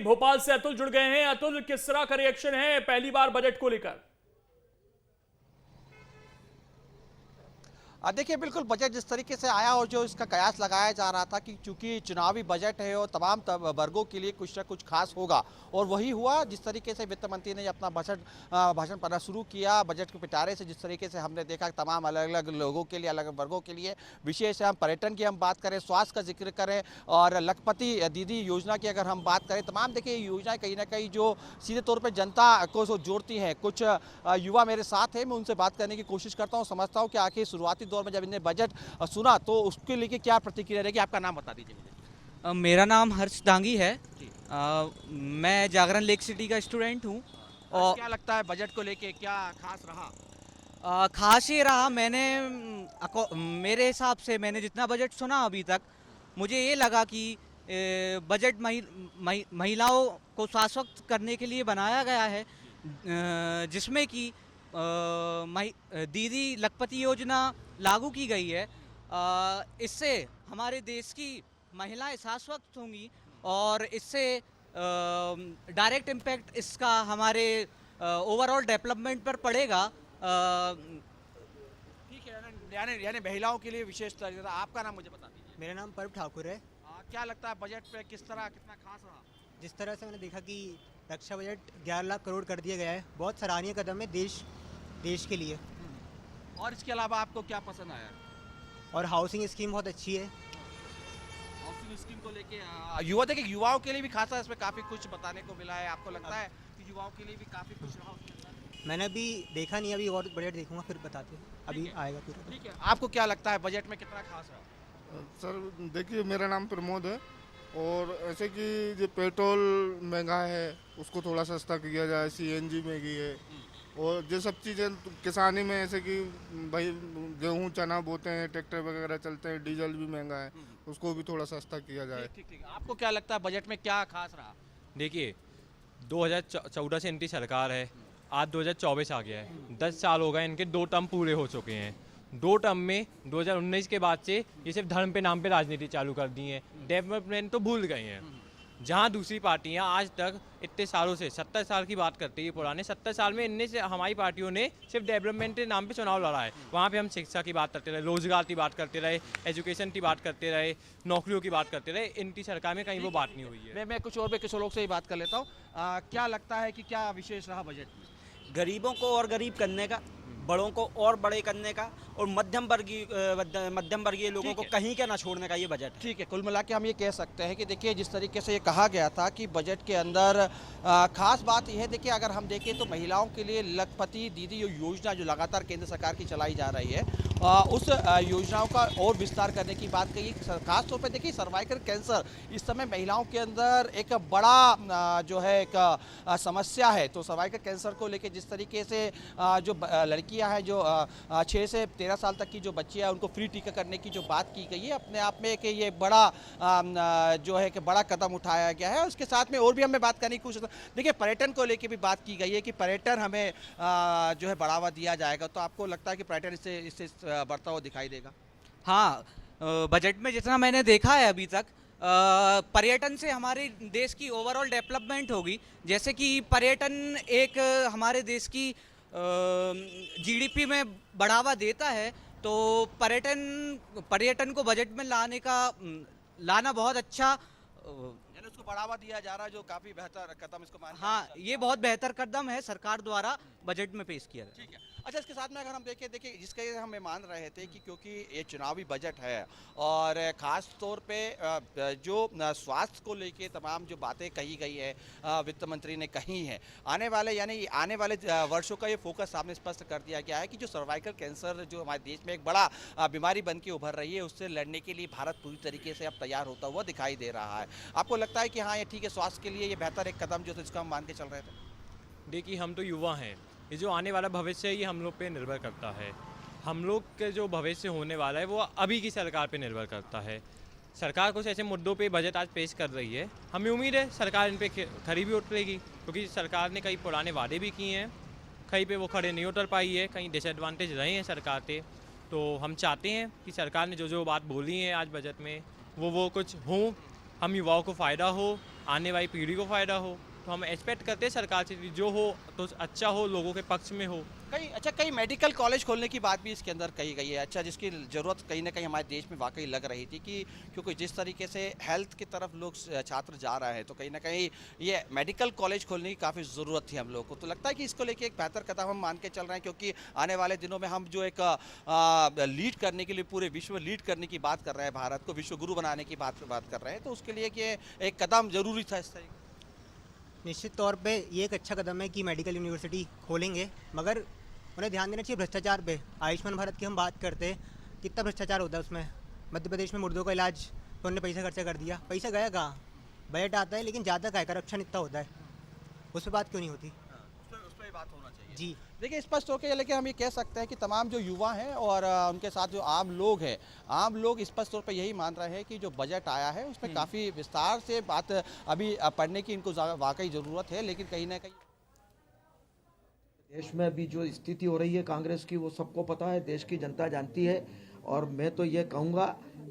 भोपाल से अतुल जुड़ गए हैं। अतुल, किस तरह का रिएक्शन है पहली बार बजट को लेकर? देखिए, बिल्कुल बजट जिस तरीके से आया और जो इसका कयास लगाया जा रहा था कि चूंकि चुनावी बजट है और तमाम वर्गों के लिए कुछ ना कुछ खास होगा, और वही हुआ। जिस तरीके से वित्त मंत्री ने अपना भाषण पढ़ना शुरू किया, बजट के पिटारे से जिस तरीके से हमने देखा तमाम अलग अलग लोगों के लिए, अलग अलग वर्गों के लिए, विशेष हम पर्यटन की हम बात करें, स्वास्थ्य का जिक्र करें और लखपति दीदी योजना की अगर हम बात करें, तमाम देखिए योजनाएं कहीं ना कहीं जो सीधे तौर पर जनता को जोड़ती हैं। कुछ युवा मेरे साथ हैं, मैं उनसे बात करने की कोशिश करता हूँ, समझता हूँ कि आखिर शुरुआती दौर में जब इन्हें बजट सुना तो उसके लिए क्या प्रतिक्रिया रहेगी। आपका नाम बता दीजिए मुझे। मेरा नाम हर्ष दांगी है। मैं जागरण लेक सिटी का स्टूडेंट हूँ। और क्या लगता है बजट को लेके क्या खास रहा? खास ये रहा, मेरे हिसाब से मैंने जितना बजट सुना अभी तक, मुझे ये लगा कि बजट महिलाओं को सशक्त करने के लिए बनाया गया है, जिसमें कि दीदी लखपति योजना लागू की गई है। इससे हमारे देश की महिलाएं सशक्त होंगी और इससे डायरेक्ट इम्पैक्ट इसका हमारे ओवरऑल डेवलपमेंट पर पड़ेगा। ठीक है, यानी महिलाओं के लिए विशेष तरह। आपका नाम मुझे बता दीजिए। मेरा नाम पर्व ठाकुर है। क्या लगता है बजट पे कितना खास रहा? जिस तरह से मैंने देखा कि रक्षा बजट 11 लाख करोड़ कर दिया गया है, बहुत सराहनीय कदम है देश के लिए। और इसके अलावा आपको क्या पसंद आया? और हाउसिंग स्कीम बहुत अच्छी है। हाउसिंग स्कीम को लेके युवाओं के लिए भी खासा इसमें काफी कुछ बताने को मिला है। आपको लगता है कि युवाओं के लिए भी काफी कुछ रहा उसके अंदर? मैंने अभी देखा नहीं, अभी और बजट देखूंगा फिर बताते हैं, अभी आएगा पूरा। ठीक है, आपको क्या लगता है बजट में कितना खास रहा? सर देखिए, मेरा नाम प्रमोद है और ऐसे कि जो पेट्रोल महंगा है उसको थोड़ा सस्ता किया जाए, सीएनजी महंगी है और ये सब चीज़ें किसानी में, ऐसे कि भाई गेहूं चना बोते हैं, ट्रैक्टर वगैरह चलते हैं, डीजल भी महंगा है, उसको भी थोड़ा सस्ता किया जाए। ठीक। आपको क्या लगता है बजट में क्या खास रहा? देखिए, 2014 से इनकी सरकार है, आज 2024 आ गया है, 10 साल हो गए, इनके 2 टर्म पूरे हो चुके हैं। 2 टर्म में 2019 के बाद से ये सिर्फ धर्म पे नाम पे राजनीति चालू कर दी है, डेवलपमेंट तो भूल गए हैं। जहाँ दूसरी पार्टियाँ आज तक इतने सालों से 70 साल की बात करते हैं, पुराने 70 साल में इनने से हमारी पार्टियों ने सिर्फ डेवलपमेंट के नाम पे चुनाव लड़ा है। वहाँ पे हम शिक्षा की बात करते रहे, रोजगार की बात करते रहे, एजुकेशन की बात करते रहे, नौकरियों की बात करते रहे। इनकी सरकार में कहीं वो बात नहीं हुई है। मैं कुछ लोग से ही बात कर लेता हूँ। क्या लगता है कि क्या विशेष रहा बजट में? गरीबों को और गरीब करने का, बड़ों को और बड़े करने का और मध्यम वर्गीय लोगों को कहीं का ना छोड़ने का ये बजट है। ठीक है, कुल मिला के हम ये कह सकते हैं कि देखिए जिस तरीके से ये कहा गया था कि बजट के अंदर खास बात यह है, देखिए अगर हम देखें तो महिलाओं के लिए लखपति दीदी योजना जो लगातार केंद्र सरकार की चलाई जा रही है, उस योजनाओं का और विस्तार करने की बात कही। खास तौर पर देखिए सर्वाइकल कैंसर इस समय महिलाओं के अंदर एक बड़ा जो है एक समस्या है। तो सर्वाइकल कैंसर को लेकर जिस तरीके से जो लड़कियां हैं, जो 6 से 13 साल तक की जो बच्चियां हैं, उनको फ्री टीका करने की जो बात की गई है, अपने आप में कि ये बड़ा जो है कि बड़ा कदम उठाया गया है। उसके साथ में और भी हमें बात करने की कोशिश, देखिए पर्यटन को लेकर भी बात की गई है कि पर्यटन हमें जो है बढ़ावा दिया जाएगा। तो आपको लगता है कि पर्यटन इससे बढ़ता हुआ दिखाई देगा? हाँ, बजट में जितना मैंने देखा है अभी तक, पर्यटन से हमारे देश की ओवरऑल डेवलपमेंट होगी। जैसे कि पर्यटन एक हमारे देश की जीडीपी में बढ़ावा देता है, तो पर्यटन को बजट में लाना बहुत अच्छा, यानी उसको बढ़ावा दिया जा रहा है, जो काफी बेहतर कदम इसको माना। हाँ, ये बहुत बेहतर कदम है सरकार द्वारा बजट में पेश किया। ठीक है। अच्छा, इसके साथ में अगर हम देखिए जिसके हम मान रहे थे कि क्योंकि ये चुनावी बजट है और ख़ास तौर पे जो स्वास्थ्य को लेके तमाम जो बातें कही गई है वित्त मंत्री ने कही हैं, आने वाले वर्षों का ये फोकस सामने स्पष्ट कर दिया गया है कि जो सर्वाइकल कैंसर जो हमारे देश में एक बड़ा बीमारी बन के उभर रही है, उससे लड़ने के लिए भारत पूरी तरीके से अब तैयार होता हुआ दिखाई दे रहा है। आपको लगता है कि हाँ ये ठीक है, स्वास्थ्य के लिए ये बेहतर एक कदम जो जिसका हम मान के चल रहे थे? देखिए, हम तो युवा हैं, ये जो आने वाला भविष्य है ये हम लोग पे निर्भर करता है। हम लोग के जो भविष्य होने वाला है वो अभी की सरकार पे निर्भर करता है। सरकार कुछ ऐसे मुद्दों पे बजट आज पेश कर रही है, हमें उम्मीद है सरकार इन पे खरी भी उतरेगी, क्योंकि सरकार ने कई पुराने वादे भी किए हैं, कहीं पे वो खड़े नहीं उतर पाई है, कहीं डिसएडवांटेज रहे हैं सरकार से। तो हम चाहते हैं कि सरकार ने जो बात बोली है आज बजट में वो कुछ हों, हम युवाओं को फ़ायदा हो आने वाली पीढ़ी को फ़ायदा हो। तो हम एक्सपेक्ट करते हैं सरकार से कि जो हो तो अच्छा हो, लोगों के पक्ष में हो। कई मेडिकल कॉलेज खोलने की बात भी इसके अंदर कही गई है। अच्छा, जिसकी ज़रूरत कहीं ना कहीं हमारे देश में वाकई लग रही थी कि क्योंकि जिस तरीके से हेल्थ की तरफ लोग छात्र जा रहे हैं, तो कहीं ना कहीं ये मेडिकल कॉलेज खोलने की काफ़ी ज़रूरत थी हम लोग को। तो लगता है कि इसको लेके एक बेहतर कदम हम मान के चल रहे हैं, क्योंकि आने वाले दिनों में हम जो एक लीड करने के लिए पूरे विश्व में लीड करने की बात कर रहे हैं, भारत को विश्व गुरु बनाने की बात कर रहे हैं, तो उसके लिए कि एक कदम ज़रूरी था इस तरीके। निश्चित तौर पे ये एक अच्छा कदम है कि मेडिकल यूनिवर्सिटी खोलेंगे, मगर उन्हें ध्यान देना चाहिए भ्रष्टाचार पे। आयुष्मान भारत की हम बात करते हैं, कितना भ्रष्टाचार होता है उसमें। मध्य प्रदेश में मुर्दों का इलाज तो उन्होंने पैसा खर्चा कर दिया, पैसा गया कहाँ? बजट आता है लेकिन ज़्यादा का करप्शन इतना होता है, उस पर बात क्यों नहीं होती? उस पर बात होना चाहिए जी। देखिए, स्पष्ट होकर लेकिन हम ये कह सकते हैं कि तमाम जो युवा हैं और उनके साथ जो आम लोग हैं, आम लोग स्पष्ट तौर पर यही मान रहे हैं कि जो बजट आया है उसमें काफ़ी विस्तार से बात अभी पढ़ने की इनको वाकई ज़रूरत है, लेकिन कहीं ना कहीं देश में अभी जो स्थिति हो रही है कांग्रेस की, वो सबको पता है, देश की जनता जानती है। और मैं तो ये कहूँगा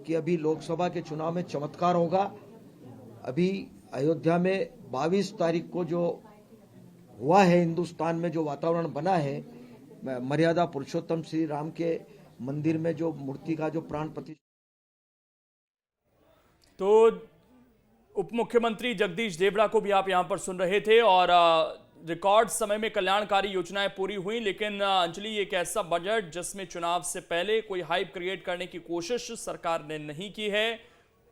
कि अभी लोकसभा के चुनाव में चमत्कार होगा। अभी अयोध्या में 22 तारीख को जो हुआ है, हिंदुस्तान में जो वातावरण बना है, मर्यादा पुरुषोत्तम श्री राम के मंदिर में जो मूर्ति का जो प्राण प्रतिष्ठा, तो उप मुख्यमंत्री जगदीश देवड़ा को भी आप यहां पर सुन रहे थे। और रिकॉर्ड समय में कल्याणकारी योजनाएं पूरी हुई, लेकिन अंजलि, एक ऐसा बजट जिसमें चुनाव से पहले कोई हाइप क्रिएट करने की कोशिश सरकार ने नहीं की है,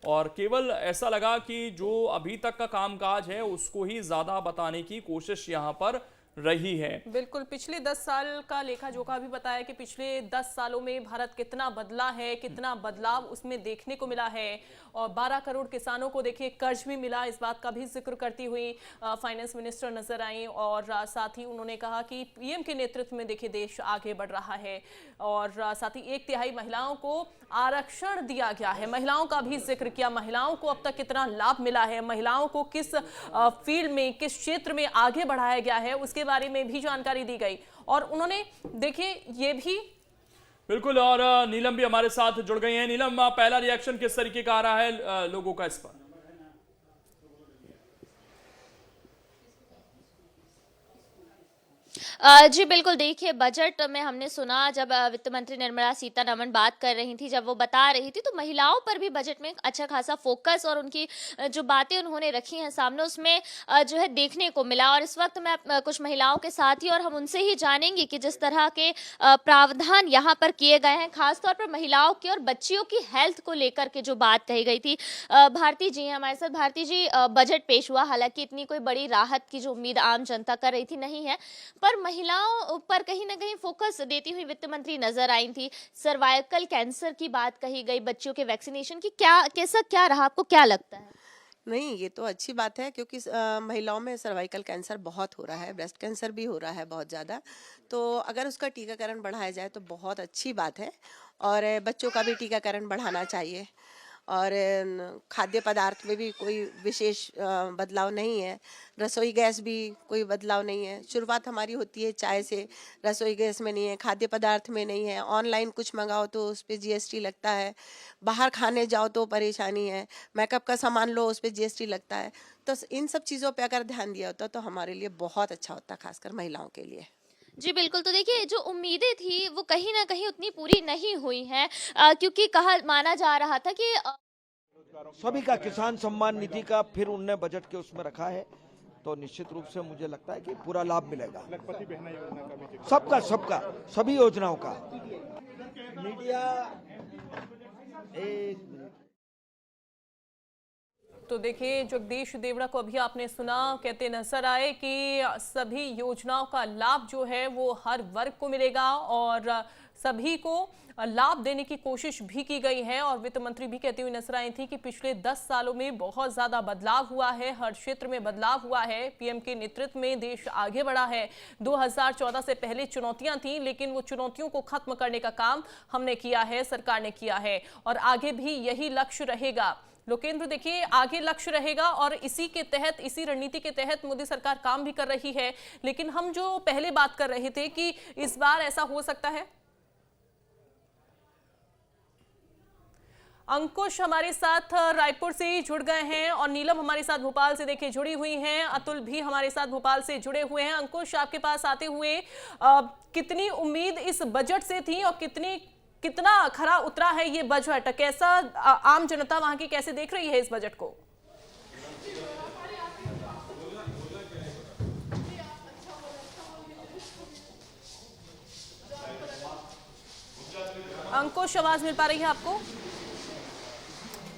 और केवल ऐसा लगा कि जो अभी तक का कामकाज है उसको ही ज्यादा बताने की कोशिश यहां पर रही है। बिल्कुल, पिछले 10 साल का लेखा जोखा भी बताया कि पिछले 10 सालों में भारत कितना बदला है, कितना बदलाव उसमें देखने को मिला है। और 12 करोड़ किसानों को देखिए कर्ज भी मिला, इस बात का भी जिक्र करती हुई फाइनेंस मिनिस्टर नजर आई। और साथ ही उन्होंने कहा कि पीएम के नेतृत्व में देखिए देश आगे बढ़ रहा है। और साथ ही 1/3 महिलाओं को आरक्षण दिया गया है, महिलाओं का भी जिक्र किया। महिलाओं को अब तक कितना लाभ मिला है, महिलाओं को किस फील्ड में, किस क्षेत्र में आगे बढ़ाया गया है, उसके बारे में भी जानकारी दी गई। और उन्होंने देखिए ये भी बिल्कुल, और नीलम भी हमारे साथ जुड़ गई हैं। नीलम, पहला रिएक्शन किस तरीके का आ रहा है लोगों का इस पर? जी बिल्कुल, देखिए बजट में हमने सुना जब वित्त मंत्री निर्मला सीतारमण बात कर रही थी, जब वो बता रही थी, तो महिलाओं पर भी बजट में अच्छा खासा फोकस और उनकी जो बातें उन्होंने रखी हैं सामने, उसमें जो है देखने को मिला। और इस वक्त मैं कुछ महिलाओं के साथ ही, और हम उनसे ही जानेंगे कि जिस तरह के प्रावधान यहाँ पर किए गए हैं, खासतौर पर महिलाओं की और बच्चियों की हेल्थ को लेकर के जो बात कही गई थी। भारती जी हैं हमारे साथ। भारती जी, बजट पेश हुआ, हालांकि इतनी कोई बड़ी राहत की जो उम्मीद आम जनता कर रही थी नहीं है, पर महिलाओं पर कहीं ना कहीं फोकस देती हुई वित्त मंत्री नजर आई थी। सर्वाइकल कैंसर की बात कही गई, बच्चों के वैक्सीनेशन की क्या रहा, आपको क्या लगता है? नहीं, ये तो अच्छी बात है, क्योंकि महिलाओं में सर्वाइकल कैंसर बहुत हो रहा है, ब्रेस्ट कैंसर भी हो रहा है बहुत ज़्यादा। तो अगर उसका टीकाकरण बढ़ाया जाए तो बहुत अच्छी बात है। और बच्चों का भी टीकाकरण बढ़ाना चाहिए। और खाद्य पदार्थ में भी कोई विशेष बदलाव नहीं है। रसोई गैस भी कोई बदलाव नहीं है। शुरुआत हमारी होती है चाय से, रसोई गैस में नहीं है, खाद्य पदार्थ में नहीं है। ऑनलाइन कुछ मंगाओ तो उस पर जीएसटी लगता है, बाहर खाने जाओ तो परेशानी है, मेकअप का सामान लो उस पर जीएसटी लगता है। तो इन सब चीज़ों पर अगर ध्यान दिया होता तो हमारे लिए बहुत अच्छा होता, खासकर महिलाओं के लिए। जी बिल्कुल, तो देखिए जो उम्मीदें थी वो कहीं ना कहीं उतनी पूरी नहीं हुई हैं, क्योंकि माना जा रहा था कि सभी का किसान सम्मान निधि का फिर उनने बजट के उसमें रखा है, तो निश्चित रूप से मुझे लगता है कि पूरा लाभ मिलेगा सबका सभी योजनाओं का। मीडिया तो देखिए जगदीश देवड़ा को अभी आपने सुना, कहते नजर आए कि सभी योजनाओं का लाभ जो है वो हर वर्ग को मिलेगा और सभी को लाभ देने की कोशिश भी की गई है। और वित्त मंत्री भी कहती हुई नजर आई थी कि पिछले 10 सालों में बहुत ज्यादा बदलाव हुआ है, हर क्षेत्र में बदलाव हुआ है। पीएम के नेतृत्व में देश आगे बढ़ा है। 2014 से पहले चुनौतियां थी, लेकिन वो चुनौतियों को खत्म करने का काम हमने किया है, सरकार ने किया है, और आगे भी यही लक्ष्य रहेगा। लोकेंद्र, देखिए आगे लक्ष्य रहेगा और इसी के तहत, इसी रणनीति के तहत मोदी सरकार काम भी कर रही है। लेकिन हम जो पहले बात कर रहे थे कि इस बार ऐसा हो सकता है, अंकुश हमारे साथ रायपुर से ही जुड़ गए हैं और नीलम हमारे साथ भोपाल से देखिए जुड़ी हुई हैं, अतुल भी हमारे साथ भोपाल से जुड़े हुए हैं। अंकुश, आपके पास आते हुए कितनी उम्मीद इस बजट से थी और कितना खरा उतरा है ये बजट? कैसा आम जनता वहां की कैसे देख रही है इस बजट को? अंकुश, आवाज मिल पा रही है आपको?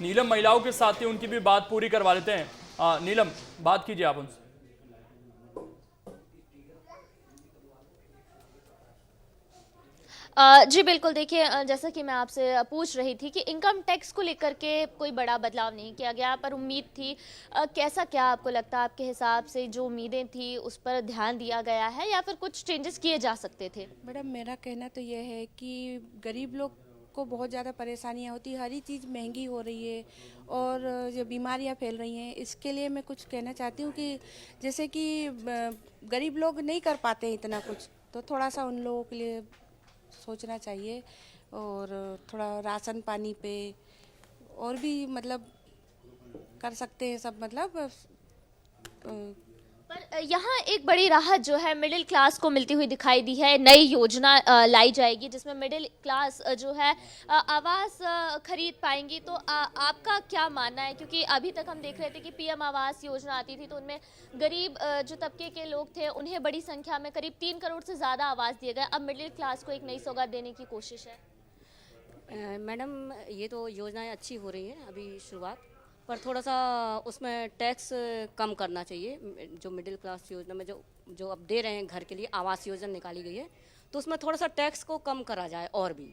नीलम महिलाओं के साथ ही उनकी भी बात पूरी करवा लेते हैं। नीलम, बात कीजिए आप उनसे। जी बिल्कुल, देखिए जैसा कि मैं आपसे पूछ रही थी कि इनकम टैक्स को लेकर के कोई बड़ा बदलाव नहीं किया गया, पर उम्मीद थी। कैसा क्या आपको लगता है, आपके हिसाब से जो उम्मीदें थी उस पर ध्यान दिया गया है या फिर कुछ चेंजेस किए जा सकते थे? मैडम, मेरा कहना तो यह है कि गरीब लोग को बहुत ज़्यादा परेशानियाँ होती, हर ही चीज़ महंगी हो रही है और जो बीमारियाँ फैल रही हैं, इसके लिए मैं कुछ कहना चाहती हूँ कि जैसे कि गरीब लोग नहीं कर पाते हैं इतना कुछ, तो थोड़ा सा उन लोगों के लिए सोचना चाहिए और थोड़ा राशन पानी पे और भी मतलब कर सकते हैं सब, मतलब पर यहाँ एक बड़ी राहत जो है मिडिल क्लास को मिलती हुई दिखाई दी है। नई योजना लाई जाएगी जिसमें मिडिल क्लास जो है आवास खरीद पाएंगी। तो आपका क्या मानना है, क्योंकि अभी तक हम देख रहे थे कि पीएम आवास योजना आती थी तो उनमें गरीब जो तबके के लोग थे उन्हें बड़ी संख्या में करीब 3 करोड़ से ज़्यादा आवास दिए गए। अब मिडिल क्लास को एक नई सौगात देने की कोशिश है। मैडम, ये तो योजनाएं अच्छी हो रही हैं अभी शुरुआत, पर थोड़ा सा उसमें टैक्स कम करना चाहिए। जो मिडिल क्लास योजना में जो अब दे रहे हैं घर के लिए आवास योजना निकाली गई है, तो उसमें थोड़ा सा टैक्स को कम करा जाए और भी,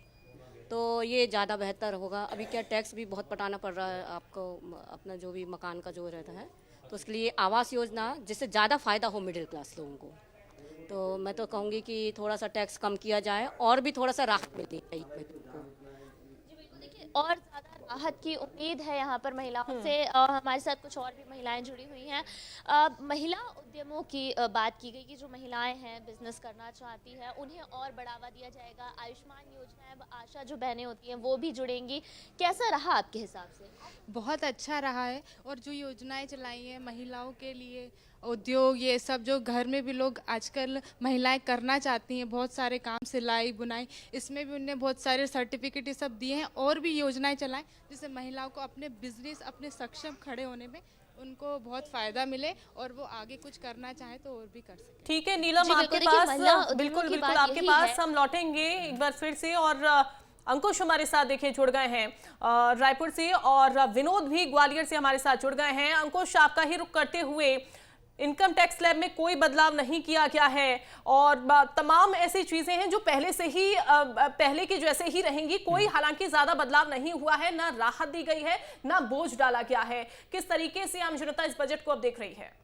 तो ये ज़्यादा बेहतर होगा। अभी क्या टैक्स भी बहुत पटाना पड़ रहा है आपको, अपना जो भी मकान का जो रहता है, तो उसके लिए आवास योजना जिससे ज़्यादा फ़ायदा हो मिडिल क्लास लोगों को, तो मैं तो कहूँगी कि थोड़ा सा टैक्स कम किया जाए और भी थोड़ा सा राहत मिलनी चाहिए। और ज़्यादा राहत की उम्मीद है यहाँ पर महिलाओं से। हमारे साथ कुछ और भी महिलाएं जुड़ी हुई हैं। महिला उद्यमों की बात की गई कि जो महिलाएं हैं बिजनेस करना चाहती हैं उन्हें और बढ़ावा दिया जाएगा। आयुष्मान योजना, अब आशा जो बहनें होती हैं वो भी जुड़ेंगी। कैसा रहा आपके हिसाब से? बहुत अच्छा रहा है, और जो योजनाएं चलाई हैं महिलाओं के लिए, उद्योग, ये सब जो घर में भी लोग आजकल महिलाएं करना चाहती हैं, बहुत सारे काम, सिलाई बुनाई, इसमें भी उन्हें बहुत सारे सर्टिफिकेट ये सब दिए हैं। और भी योजनाएं चलाएं जिससे महिलाओं को अपने बिजनेस, अपने सक्षम खड़े होने में उनको बहुत फायदा मिले और वो आगे कुछ करना चाहे तो और भी कर सके। ठीक है नीलम, आपके पास बिल्कुल आपके पास हम लौटेंगे एक बार फिर से। और अंकुश हमारे साथ देखिए जुड़ गए हैं रायपुर से, और विनोद भी ग्वालियर से हमारे साथ जुड़ गए हैं। अंकुश, आपका ही रुख करते हुए, इनकम टैक्स स्लैब में कोई बदलाव नहीं किया गया है और तमाम ऐसी चीजें हैं जो पहले से ही पहले की जैसे ही रहेंगी। कोई हालांकि ज्यादा बदलाव नहीं हुआ है, ना राहत दी गई है, ना बोझ डाला गया है। किस तरीके से आम जनता इस बजट को अब देख रही है?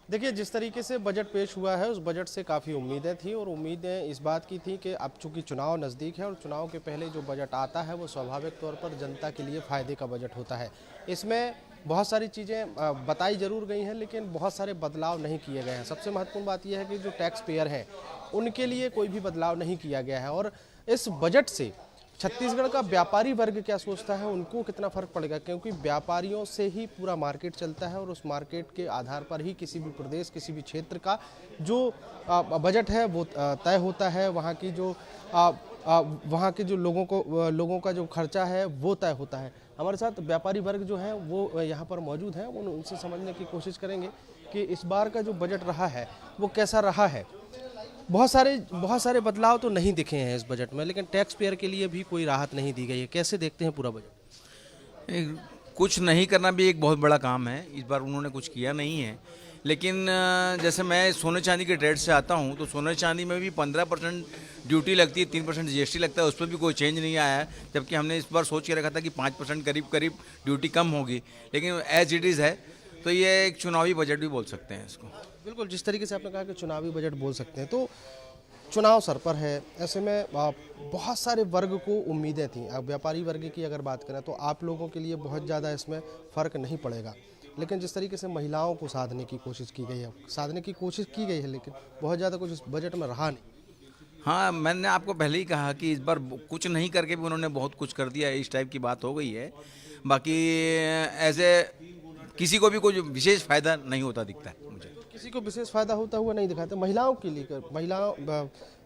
देखिए, जिस तरीके से बजट पेश हुआ है उस बजट से काफ़ी उम्मीदें थी, और उम्मीदें इस बात की थी कि अब चूंकि चुनाव नज़दीक है और चुनाव के पहले जो बजट आता है वो स्वाभाविक तौर पर जनता के लिए फ़ायदे का बजट होता है। इसमें बहुत सारी चीज़ें बताई जरूर गई हैं, लेकिन बहुत सारे बदलाव नहीं किए गए हैं। सबसे महत्वपूर्ण बात यह है कि जो टैक्स पेयर हैं उनके लिए कोई भी बदलाव नहीं किया गया है। और इस बजट से छत्तीसगढ़ का व्यापारी वर्ग क्या सोचता है, उनको कितना फ़र्क पड़ेगा, क्योंकि व्यापारियों से ही पूरा मार्केट चलता है और उस मार्केट के आधार पर ही किसी भी प्रदेश, किसी भी क्षेत्र का जो बजट है वो तय होता है। वहाँ के जो लोगों का जो खर्चा है वो तय होता है। हमारे साथ व्यापारी वर्ग जो है वो यहाँ पर मौजूद हैं, उनसे समझने की कोशिश करेंगे कि इस बार का जो बजट रहा है वो कैसा रहा है। बहुत सारे बदलाव तो नहीं दिखे हैं इस बजट में, लेकिन टैक्स पेयर के लिए भी कोई राहत नहीं दी गई है। कैसे देखते हैं पूरा बजट? कुछ नहीं करना भी एक बहुत बड़ा काम है। इस बार उन्होंने कुछ किया नहीं है, लेकिन जैसे मैं सोने चांदी के ट्रेड से आता हूं, तो सोने चांदी में भी 15% ड्यूटी लगती है, 3% जीएसटी लगता है, उस पर भी कोई चेंज नहीं आया है। जबकि हमने इस बार सोच के रखा था कि 5% करीब ड्यूटी कम होगी, लेकिन एज इट इज़ है। तो ये एक चुनावी बजट भी बोल सकते हैं इसको। बिल्कुल, जिस तरीके से आपने कहा कि चुनावी बजट बोल सकते हैं, तो चुनाव सर पर है, ऐसे में बहुत सारे वर्ग को उम्मीदें थी। अब व्यापारी वर्ग की अगर बात करें तो आप लोगों के लिए बहुत ज़्यादा इसमें फ़र्क नहीं पड़ेगा, लेकिन जिस तरीके से महिलाओं को साधने की कोशिश की गई है, लेकिन बहुत ज़्यादा कुछ इस बजट में रहा नहीं। हाँ, मैंने आपको पहले ही कहा कि इस बार कुछ नहीं करके भी उन्होंने बहुत कुछ कर दिया है, इस टाइप की बात हो गई है। बाकी ऐसे किसी को भी कोई विशेष फायदा नहीं होता दिखता है मुझे। किसी को विशेष फायदा होता हुआ नहीं दिखाते। महिलाओं के लिए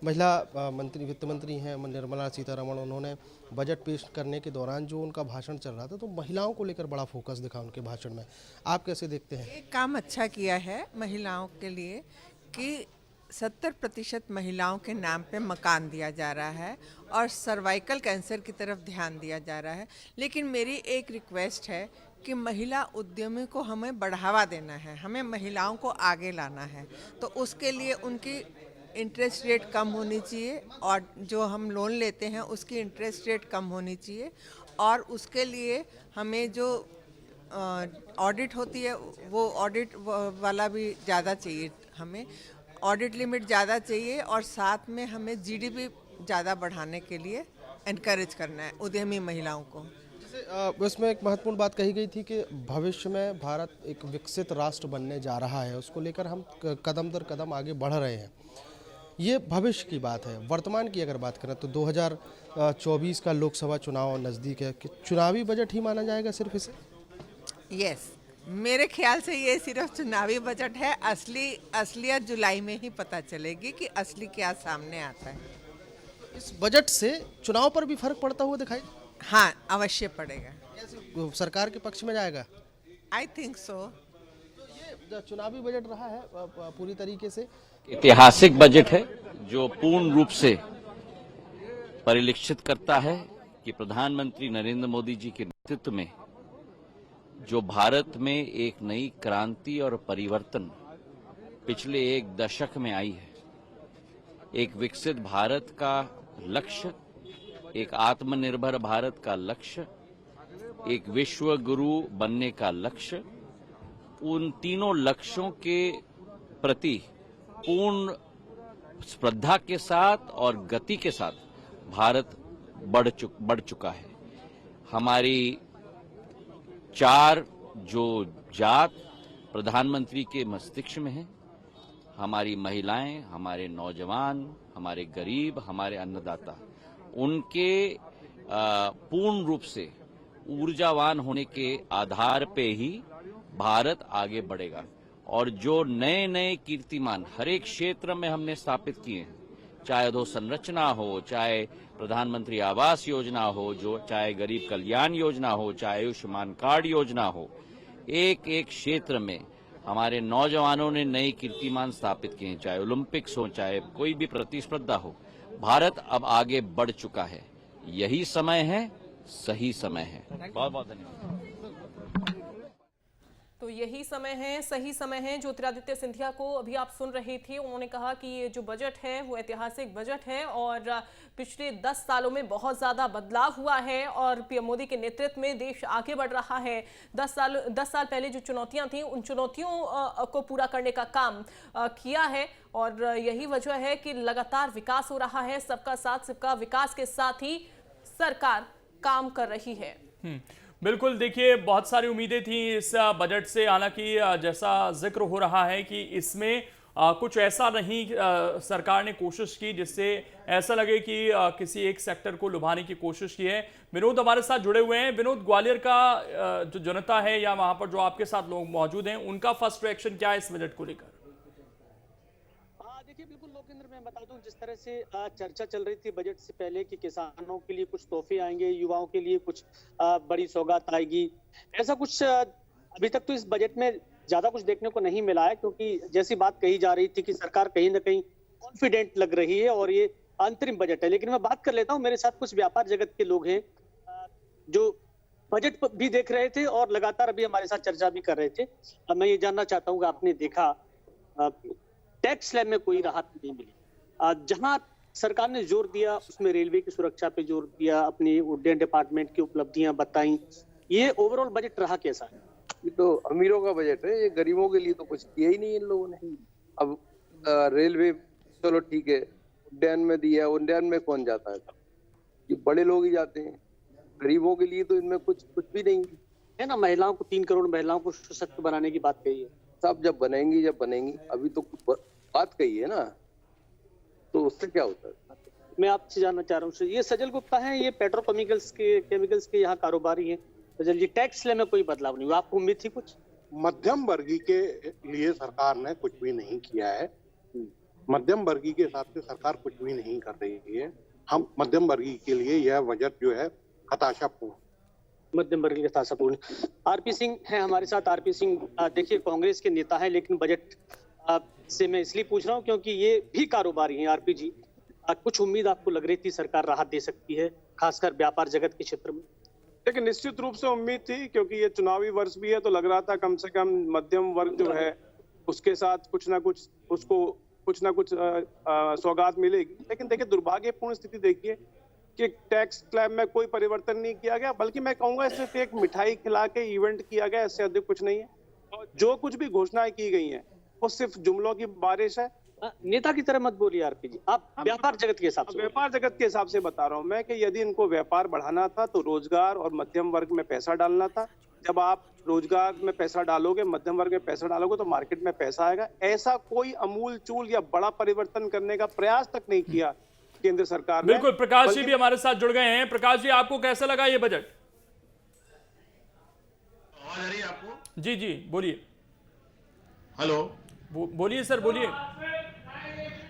महिला मंत्री वित्त मंत्री हैं निर्मला सीतारमण, उन्होंने बजट पेश करने के दौरान जो उनका भाषण चल रहा था तो महिलाओं को लेकर बड़ा फोकस दिखा उनके भाषण में। आप कैसे देखते हैं? एक काम अच्छा किया है महिलाओं के लिए कि 70% महिलाओं के नाम पे मकान दिया जा रहा है और सर्वाइकल कैंसर की तरफ ध्यान दिया जा रहा है। लेकिन मेरी एक रिक्वेस्ट है कि महिला उद्यमी को हमें बढ़ावा देना है, हमें महिलाओं को आगे लाना है। तो उसके लिए उनकी इंटरेस्ट रेट कम होनी चाहिए और जो हम लोन लेते हैं उसकी इंटरेस्ट रेट कम होनी चाहिए। और उसके लिए हमें जो ऑडिट होती है वो ऑडिट वाला भी ज़्यादा चाहिए, हमें ऑडिट लिमिट ज़्यादा चाहिए। और साथ में हमें जीडीपी ज़्यादा बढ़ाने के लिए एनकरेज करना है उद्यमी महिलाओं को। इसमें एक महत्वपूर्ण बात कही गई थी कि भविष्य में भारत एक विकसित राष्ट्र बनने जा रहा है, उसको लेकर हम कदम दर कदम आगे बढ़ रहे हैं। ये भविष्य की बात है। वर्तमान की अगर बात करें तो 2024 का लोकसभा चुनाव नज़दीक है कि चुनावी बजट ही माना जाएगा सिर्फ इसे? यस, मेरे ख्याल से ये सिर्फ चुनावी बजट है। असलियत जुलाई में ही पता चलेगी कि असली क्या सामने आता है। इस बजट से चुनाव पर भी फर्क पड़ता हुआ दिखाई? हाँ, अवश्य पड़ेगा। सरकार के पक्ष में जाएगा? I think so. ये चुनावी बजट रहा है पूरी तरीके से ऐतिहासिक बजट है जो पूर्ण रूप से परिलक्षित करता है कि प्रधानमंत्री नरेंद्र मोदी जी के नेतृत्व में जो भारत में एक नई क्रांति और परिवर्तन पिछले एक दशक में आई है, एक विकसित भारत का लक्ष्य, एक आत्मनिर्भर भारत का लक्ष्य, एक विश्व गुरु बनने का लक्ष्य, उन तीनों लक्ष्यों के प्रति पूर्ण श्रद्धा के साथ और गति के साथ भारत बढ़ चुका है। हमारी 4 जो जात प्रधानमंत्री के मस्तिष्क में है, हमारी महिलाएं, हमारे नौजवान, हमारे गरीब, हमारे अन्नदाता, उनके पूर्ण रूप से ऊर्जावान होने के आधार पे ही भारत आगे बढ़ेगा। और जो नए नए कीर्तिमान हर एक क्षेत्र में हमने स्थापित किए हैं, चाहे अधोसंरचना हो, चाहे प्रधानमंत्री आवास योजना हो, जो चाहे गरीब कल्याण योजना हो, चाहे आयुष्मान कार्ड योजना हो, एक एक क्षेत्र में हमारे नौजवानों ने नए कीर्तिमान स्थापित किए हैं, चाहे ओलंपिक्स हो, चाहे कोई भी प्रतिस्पर्धा हो। भारत अब आगे बढ़ चुका है। यही समय है, सही समय है। बहुत बहुत धन्यवाद। तो यही समय है, सही समय है। ज्योतिरादित्य सिंधिया को अभी आप सुन रहे थे, उन्होंने कहा कि ये जो बजट है वो ऐतिहासिक बजट है और पिछले 10 सालों में बहुत ज़्यादा बदलाव हुआ है और पीएम मोदी के नेतृत्व में देश आगे बढ़ रहा है। 10 साल पहले जो चुनौतियां थीं, उन चुनौतियों को पूरा करने का काम किया है और यही वजह है कि लगातार विकास हो रहा है। सबका साथ सबका विकास के साथ ही सरकार काम कर रही है। बिल्कुल, देखिए बहुत सारी उम्मीदें थी इस बजट से, हालांकि जैसा जिक्र हो रहा है कि इसमें कुछ ऐसा नहीं सरकार ने कोशिश की जिससे ऐसा लगे कि किसी एक सेक्टर को लुभाने की कोशिश की है। विनोद हमारे साथ जुड़े हुए हैं। विनोद, ग्वालियर का जो जनता है या वहां पर जो आपके साथ लोग मौजूद हैं, उनका फर्स्ट रिएक्शन क्या है इस बजट को लेकर? देखिए, बिल्कुल लोकेंद्र, मैं बता दूं जिस तरह से चर्चा चल रही थी बजट से पहले कि किसानों के लिए कुछ तोहफे आएंगे, युवाओं के लिए कुछ बड़ी सौगात आएगी, ऐसा कुछ अभी तक तो इस बजट में ज्यादा कुछ देखने को नहीं मिला है। क्योंकि जैसी बात कही जा रही थी कि सरकार कहीं ना कहीं कॉन्फिडेंट लग रही है और ये अंतरिम बजट है। लेकिन मैं बात कर लेता हूँ, मेरे साथ कुछ व्यापार जगत के लोग हैं जो बजट भी देख रहे थे और लगातार अभी हमारे साथ चर्चा भी कर रहे थे। अब मैं ये जानना चाहता हूँ कि आपने देखा टैक्स स्लैब में कोई राहत नहीं मिली। जहां सरकार ने जोर दिया उसमें रेलवे की सुरक्षा पे जोर दिया, अपनी उड्डयन डिपार्टमेंट की उपलब्धियां बताई। ये ओवरऑल बजट रहा कैसा है? ये तो अमीरों का बजट है, ये गरीबों के लिए तो कुछ किया ही नहीं इन लोगों ने। अब रेलवे चलो ठीक है, उड्डयन में दिया, उड्डयन में कौन जाता है? ये बड़े लोग ही जाते हैं। गरीबों के लिए तो इनमें कुछ भी नहीं है ना। महिलाओं को 3 करोड़ महिलाओं को सशक्त बनाने की बात कही है। सब जब बनेंगी, अभी तो बात कही है ना, तो उससे क्या होता है? मैं आपसे जानना चाह रहा हूँ, ये सजल गुप्ता हैं, ये पेट्रोकेमिकल्स के यहाँ कारोबारी हैं। सजल जी, टैक्स स्लैब में कोई बदलाव नहीं हुआ, आपको उम्मीद थी कुछ? मध्यम वर्गीय के लिए सरकार ने कुछ भी नहीं किया है। मध्यम वर्गीय के हिसाब से सरकार कुछ भी नहीं कर रही है। हम मध्यम वर्गीय के लिए यह बजट जो है हताशापूर्ण, मध्यम वर्ग के हताशापूर्ण। आरपी सिंह हैं हमारे साथ। आरपी सिंह, देखिए कांग्रेस के नेता हैं, लेकिन बजट से मैं इसलिए पूछ रहा हूँ क्योंकि ये भी कारोबारी हैं। आरपी जी, कुछ उम्मीद आपको लग रही थी सरकार राहत दे सकती है, खासकर व्यापार जगत के क्षेत्र में? लेकिन निश्चित रूप से उम्मीद थी, क्योंकि ये चुनावी वर्ष भी है, तो लग रहा था कम से कम मध्यम वर्ग जो है उसके साथ कुछ ना कुछ उसको कुछ ना कुछ सौगात मिलेगी। लेकिन देखिए, दुर्भाग्यपूर्ण स्थिति देखिए कि टैक्स स्लैब में कोई परिवर्तन नहीं किया गया, बल्कि मैं कहूंगा सिर्फ एक मिठाई खिला के इवेंट किया गया, इससे अधिक कुछ नहीं है। और जो कुछ भी घोषणाएं की गई हैं वो सिर्फ जुमलों की बारिश है। नेता की तरह मत बोलिए आरपी जी, आप व्यापार जगत के हिसाब से। व्यापार जगत के हिसाब से बता रहा हूं मैं कि यदि इनको व्यापार बढ़ाना था तो रोजगार और मध्यम वर्ग में पैसा डालना था। जब आप रोजगार में पैसा डालोगे, मध्यम वर्ग में पैसा डालोगे, तो मार्केट में पैसा आएगा। ऐसा कोई अमूल चूल या बड़ा परिवर्तन करने का प्रयास तक नहीं किया केंद्र सरकार ने। बिल्कुल, प्रकाश जी भी हमारे साथ जुड़ गए हैं। प्रकाश जी, आपको कैसा लगा ये बजट? आवाज आ रही है आपको? जी जी, बोलिए। हेलो, बोलिए सर, बोलिए।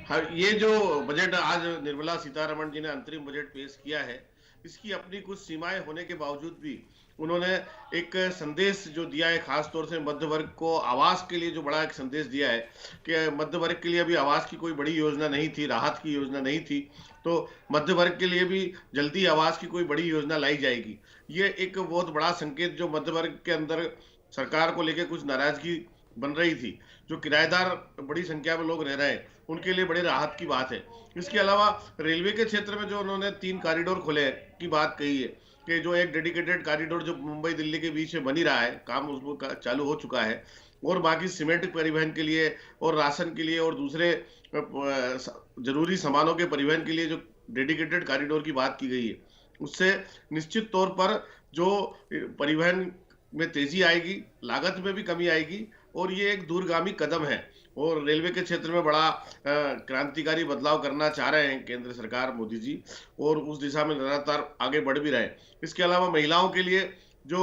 हाँ, ये जो बजट आज निर्मला सीतारमण जी ने अंतरिम बजट पेश किया है, इसकी अपनी कुछ सीमाएं होने के बावजूद भी उन्होंने एक संदेश जो दिया है, खास तौर से मध्य वर्ग को आवास के लिए जो बड़ा एक संदेश दिया है कि मध्य वर्ग के लिए अभी आवास की कोई बड़ी योजना नहीं थी, राहत की योजना नहीं थी, तो मध्य वर्ग के लिए भी जल्दी आवास की कोई बड़ी योजना लाई जाएगी। ये एक बहुत बड़ा संकेत जो मध्य वर्ग के अंदर सरकार को लेकर कुछ नाराजगी बन रही थी, जो किराएदार बड़ी संख्या में लोग रह रहे हैं, उनके लिए बड़ी राहत की बात है। इसके अलावा रेलवे के क्षेत्र में जो उन्होंने 3 कॉरिडोर खोले की बात कही है कि जो एक डेडिकेटेड कॉरिडोर जो मुंबई दिल्ली के बीच में बन ही रहा है, काम उसको चालू हो चुका है, और बाकी सीमेंट परिवहन के लिए और राशन के लिए और दूसरे जरूरी सामानों के परिवहन के लिए जो डेडिकेटेड कॉरिडोर की बात की गई है, उससे निश्चित तौर पर जो परिवहन में तेजी आएगी, लागत में भी कमी आएगी, और ये एक दूरगामी कदम है। और रेलवे के क्षेत्र में बड़ा क्रांतिकारी बदलाव करना चाह रहे हैं केंद्र सरकार, मोदी जी, और उस दिशा में लगातार आगे बढ़ भी रहे हैं। इसके अलावा महिलाओं के लिए जो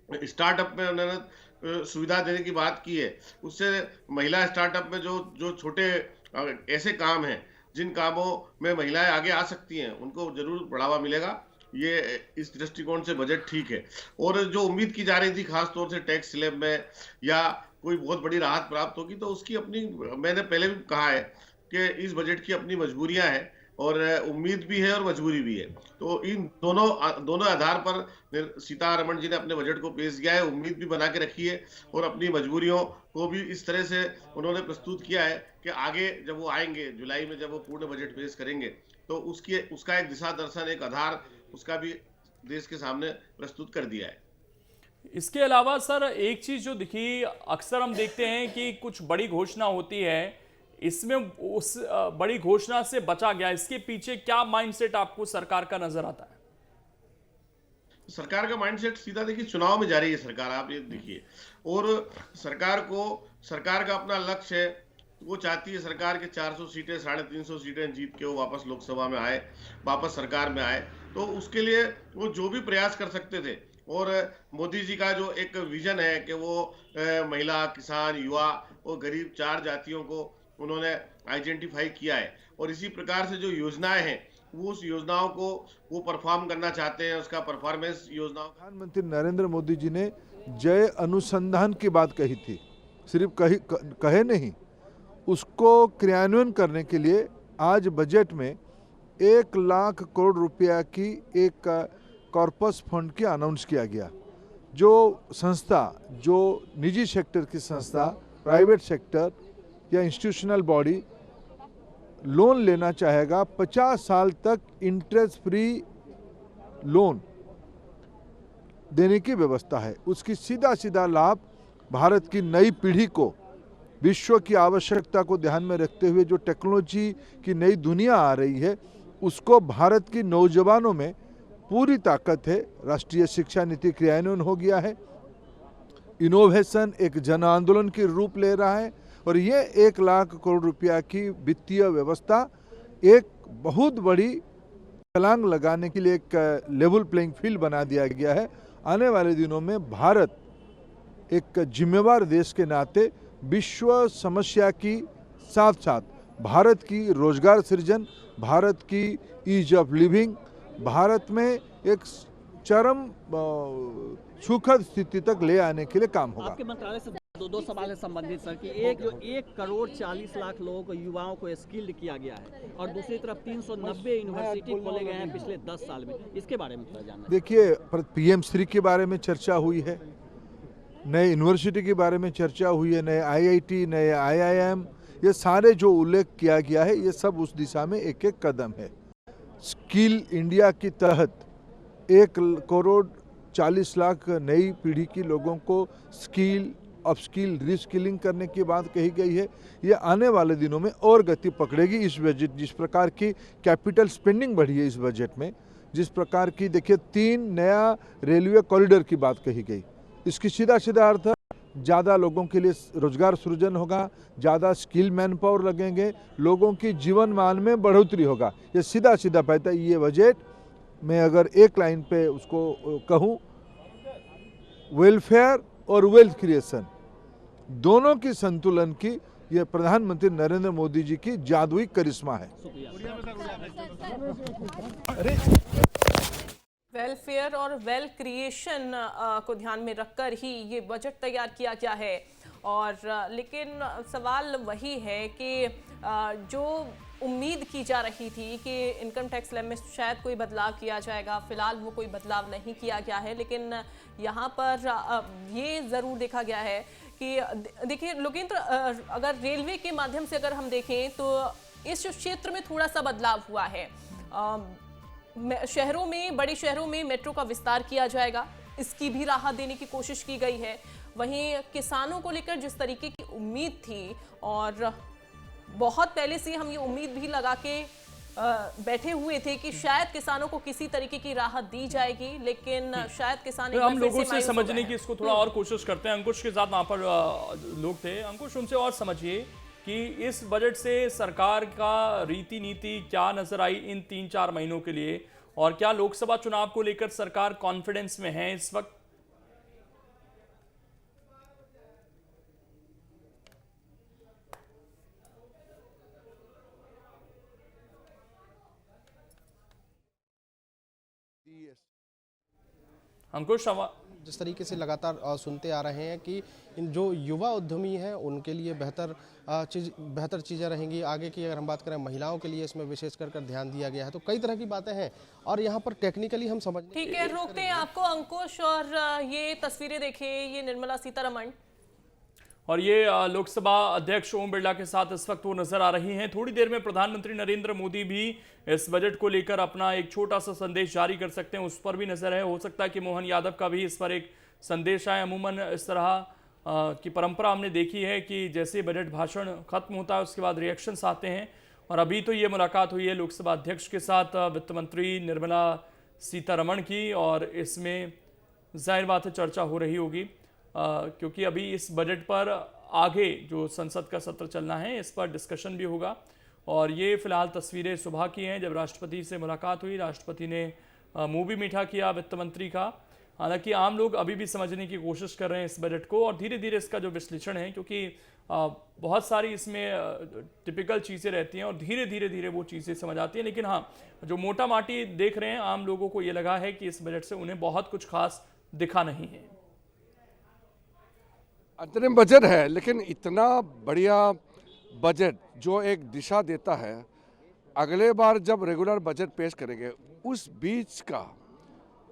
स्टार्टअप में उन्होंने सुविधा देने की बात की है, उससे महिला स्टार्टअप में जो छोटे ऐसे काम हैं जिन कामों में महिलाएं आगे आ सकती हैं, उनको जरूर बढ़ावा मिलेगा। ये इस दृष्टिकोण से बजट ठीक है। और जो उम्मीद की जा रही थी खास तौर से टैक्स स्लैब में या कोई बहुत बड़ी राहत प्राप्त होगी, तो उसकी अपनी, मैंने पहले भी कहा है कि इस बजट की अपनी मजबूरियां हैं, और उम्मीद भी है और मजबूरी भी है। तो इन दोनों आधार पर सीतारमण जी ने अपने बजट को पेश किया है, उम्मीद भी बना के रखी है, और अपनी मजबूरियों को भी इस तरह से उन्होंने प्रस्तुत किया है कि आगे जब वो आएंगे जुलाई में, जब वो पूर्ण बजट पेश करेंगे, तो उसका एक दिशा दर्शन, एक आधार उसका भी देश के सामने प्रस्तुत कर दिया है। इसके अलावा सर, एक चीज जो दिखी, अक्सर हम देखते हैं कि कुछ बड़ी घोषणा होती है, इसमें उस बड़ी घोषणा से बचा गया, इसके पीछे क्या माइंडसेट आपको सरकार का नजर आता है? सरकार का माइंडसेट सीधा देखिए, चुनाव में जा रही है सरकार, आप ये देखिए, और सरकार का अपना लक्ष्य है, वो चाहती है सरकार के 400 सीटें, 350 सीटें जीत के वो वापस लोकसभा में आए, वापस सरकार में आए। तो उसके लिए वो जो भी प्रयास कर सकते थे, और मोदी जी का जो एक विजन है कि वो महिला, किसान, युवा और गरीब 4 जातियों को उन्होंने आइडेंटिफाई किया है, और इसी प्रकार से जो योजनाएं हैं, वो उस योजनाओं को वो परफॉर्म करना चाहते हैं, उसका परफॉर्मेंस योजनाओं। प्रधानमंत्री नरेंद्र मोदी जी ने जय अनुसंधान की बात कही थी, सिर्फ कहे नहीं, उसको क्रियान्वयन करने के लिए आज बजट में 1 लाख करोड़ रुपया की एक कॉर्पस फंड की अनाउंस किया गया। जो संस्था, जो निजी सेक्टर की संस्था, प्राइवेट सेक्टर या इंस्टीट्यूशनल बॉडी लोन लेना चाहेगा, 50 साल तक इंटरेस्ट फ्री लोन देने की व्यवस्था है। उसकी सीधा लाभ भारत की नई पीढ़ी को, विश्व की आवश्यकता को ध्यान में रखते हुए जो टेक्नोलॉजी की नई दुनिया आ रही है, उसको भारत की नौजवानों में पूरी ताकत है। राष्ट्रीय शिक्षा नीति क्रियान्वयन हो गया है, इनोवेशन एक जन आंदोलन के रूप ले रहा है, और ये 1 लाख करोड़ रुपया की वित्तीय व्यवस्था एक बहुत बड़ी छलांग लगाने के लिए एक लेवल प्लेइंग फील्ड बना दिया गया है। आने वाले दिनों में भारत एक जिम्मेवार देश के नाते विश्व समस्या की साथ साथ भारत की रोजगार सृजन, भारत की ईज ऑफ लिविंग, भारत में एक चरम सुखद स्थिति तक ले आने के लिए काम होगा। आपके मंत्रालय से दो सवाल है संबंधित सर कि एक जो 1,40,00,000 लोगों को युवाओं को स्किल्ड किया गया है और दूसरी तरफ 390 यूनिवर्सिटी खोले गए हैं पिछले 10 साल में, इसके बारे में थोड़ा जानना है। देखिए, PM3 के बारे में चर्चा हुई है, नए यूनिवर्सिटी के बारे में चर्चा हुई है, नए IIT, नए IIM, ये सारे जो उल्लेख किया गया है ये सब उस दिशा में एक एक कदम है। स्किल इंडिया के तहत 1,40,00,000 नई पीढ़ी की लोगों को स्किल, अपस्किल, रीस्किलिंग करने की बात कही गई है। ये आने वाले दिनों में और गति पकड़ेगी। इस बजट जिस प्रकार की कैपिटल स्पेंडिंग बढ़ी है इस बजट में, जिस प्रकार की देखिए 3 नया रेलवे कॉरिडोर की बात कही गई, इसकी सीधा सीधा अर्थ ज़्यादा लोगों के लिए रोजगार सृजन होगा, ज़्यादा स्किल मैन पावर लगेंगे, लोगों की जीवन मान में बढ़ोतरी होगा। ये सीधा सीधा कहता है ये बजट। मैं अगर एक लाइन पे उसको कहूँ, वेलफेयर और वेल्थ क्रिएशन दोनों की संतुलन की ये प्रधानमंत्री नरेंद्र मोदी जी की जादुई करिश्मा है। वेलफेयर और वेल्थ क्रिएशन को ध्यान में रखकर ही ये बजट तैयार किया गया है। और लेकिन सवाल वही है कि जो उम्मीद की जा रही थी कि इनकम टैक्स स्लैब में शायद कोई बदलाव किया जाएगा, फिलहाल वो कोई बदलाव नहीं किया गया है। लेकिन यहाँ पर ये ज़रूर देखा गया है कि देखिए लोकेंद्र, अगर रेलवे के माध्यम से अगर हम देखें तो इस क्षेत्र में थोड़ा सा बदलाव हुआ है। शहरों में, बड़े शहरों में मेट्रो का विस्तार किया जाएगा, इसकी भी राहत देने की कोशिश की गई है। वहीं किसानों को लेकर जिस तरीके की उम्मीद थी और बहुत पहले से हम ये उम्मीद भी लगा के बैठे हुए थे कि शायद किसानों को किसी तरीके की राहत दी जाएगी, लेकिन शायद किसान हम लोगों से समझने की इसको थोड़ा और कोशिश करते हैं। अंकुश के साथ वहाँ पर लोग थे। अंकुश, उनसे और समझिए कि इस बजट से सरकार का रीति नीति क्या नजर आई इन 3-4 महीनों के लिए, और क्या लोकसभा चुनाव को लेकर सरकार कॉन्फिडेंस में है इस वक्त? अंकुश, जिस तरीके से लगातार सुनते आ रहे हैं कि इन जो युवा उद्यमी हैं उनके लिए बेहतर चीज़ें रहेंगी। आगे की अगर हम बात करें महिलाओं के लिए इसमें विशेष कर ध्यान दिया गया है, तो कई तरह की बातें हैं और यहाँ पर टेक्निकली हम समझ। ठीक है, रोकते हैं आपको अंकुश। और ये तस्वीरें देखिए, ये निर्मला सीतारमण और ये लोकसभा अध्यक्ष ओम बिरला के साथ इस वक्त वो नजर आ रही हैं। थोड़ी देर में प्रधानमंत्री नरेंद्र मोदी भी इस बजट को लेकर अपना एक छोटा सा संदेश जारी कर सकते हैं, उस पर भी नजर है। हो सकता है कि मोहन यादव का भी इस पर एक संदेश आए। अमूमन इस तरह की परंपरा हमने देखी है कि जैसे बजट भाषण खत्म होता है उसके बाद रिएक्शंस आते हैं, और अभी तो ये मुलाकात हुई है लोकसभा अध्यक्ष के साथ वित्त मंत्री निर्मला सीतारमण की, और इसमें जाहिर बात है चर्चा हो रही होगी क्योंकि अभी इस बजट पर आगे जो संसद का सत्र चलना है इस पर डिस्कशन भी होगा। और ये फिलहाल तस्वीरें सुबह की हैं जब राष्ट्रपति से मुलाकात हुई। राष्ट्रपति ने मुंह भी मीठा किया वित्त मंत्री का। हालांकि आम लोग अभी भी समझने की कोशिश कर रहे हैं इस बजट को, और धीरे धीरे इसका जो विश्लेषण है, क्योंकि बहुत सारी इसमें टिपिकल चीज़ें रहती हैं और धीरे धीरे वो चीज़ें समझ आती हैं। लेकिन हाँ, जो मोटा माटी देख रहे हैं आम लोगों को ये लगा है कि इस बजट से उन्हें बहुत कुछ खास दिखा नहीं है। अंतरिम बजट है, लेकिन इतना बढ़िया बजट जो एक दिशा देता है। अगले बार जब रेगुलर बजट पेश करेंगे उस बीच का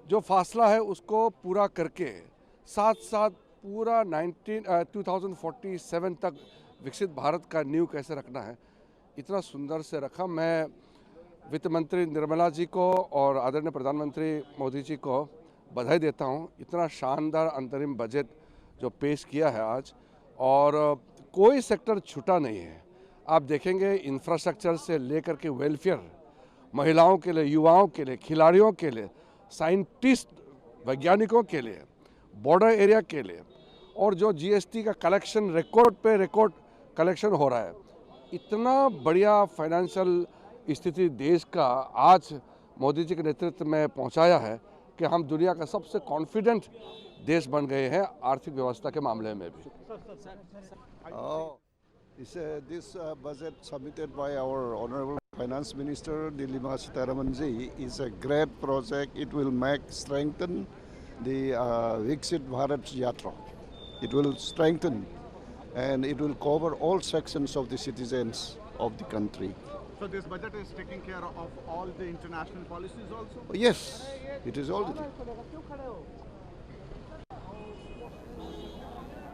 जो फासला है उसको पूरा करके साथ साथ पूरा 2047 तक विकसित भारत का नींव कैसे रखना है, इतना सुंदर से रखा। मैं वित्त मंत्री निर्मला जी को और आदरणीय प्रधानमंत्री मोदी जी को बधाई देता हूं। इतना शानदार अंतरिम बजट जो पेश किया है आज, और कोई सेक्टर छूटा नहीं है। आप देखेंगे इंफ्रास्ट्रक्चर से लेकर के वेलफेयर, महिलाओं के लिए, युवाओं के लिए, खिलाड़ियों के लिए, साइंटिस्ट वैज्ञानिकों के लिए, बॉर्डर एरिया के लिए, और जो GST का कलेक्शन रिकॉर्ड पे रिकॉर्ड कलेक्शन हो रहा है। इतना बढ़िया फाइनेंशियल स्थिति देश का आज मोदी जी के नेतृत्व में पहुंचाया है कि हम दुनिया का सबसे कॉन्फिडेंट देश बन गए हैं आर्थिक व्यवस्था के मामले में भी। This budget submitted by our Honorable Finance Minister Nirmala Sitharaman ji is a great project. It will strengthen the Viksit Bharat Yatra. It will strengthen and it will cover all sections of the citizens of the country. So this budget is taking care of all the international policies also? Yes, it is already.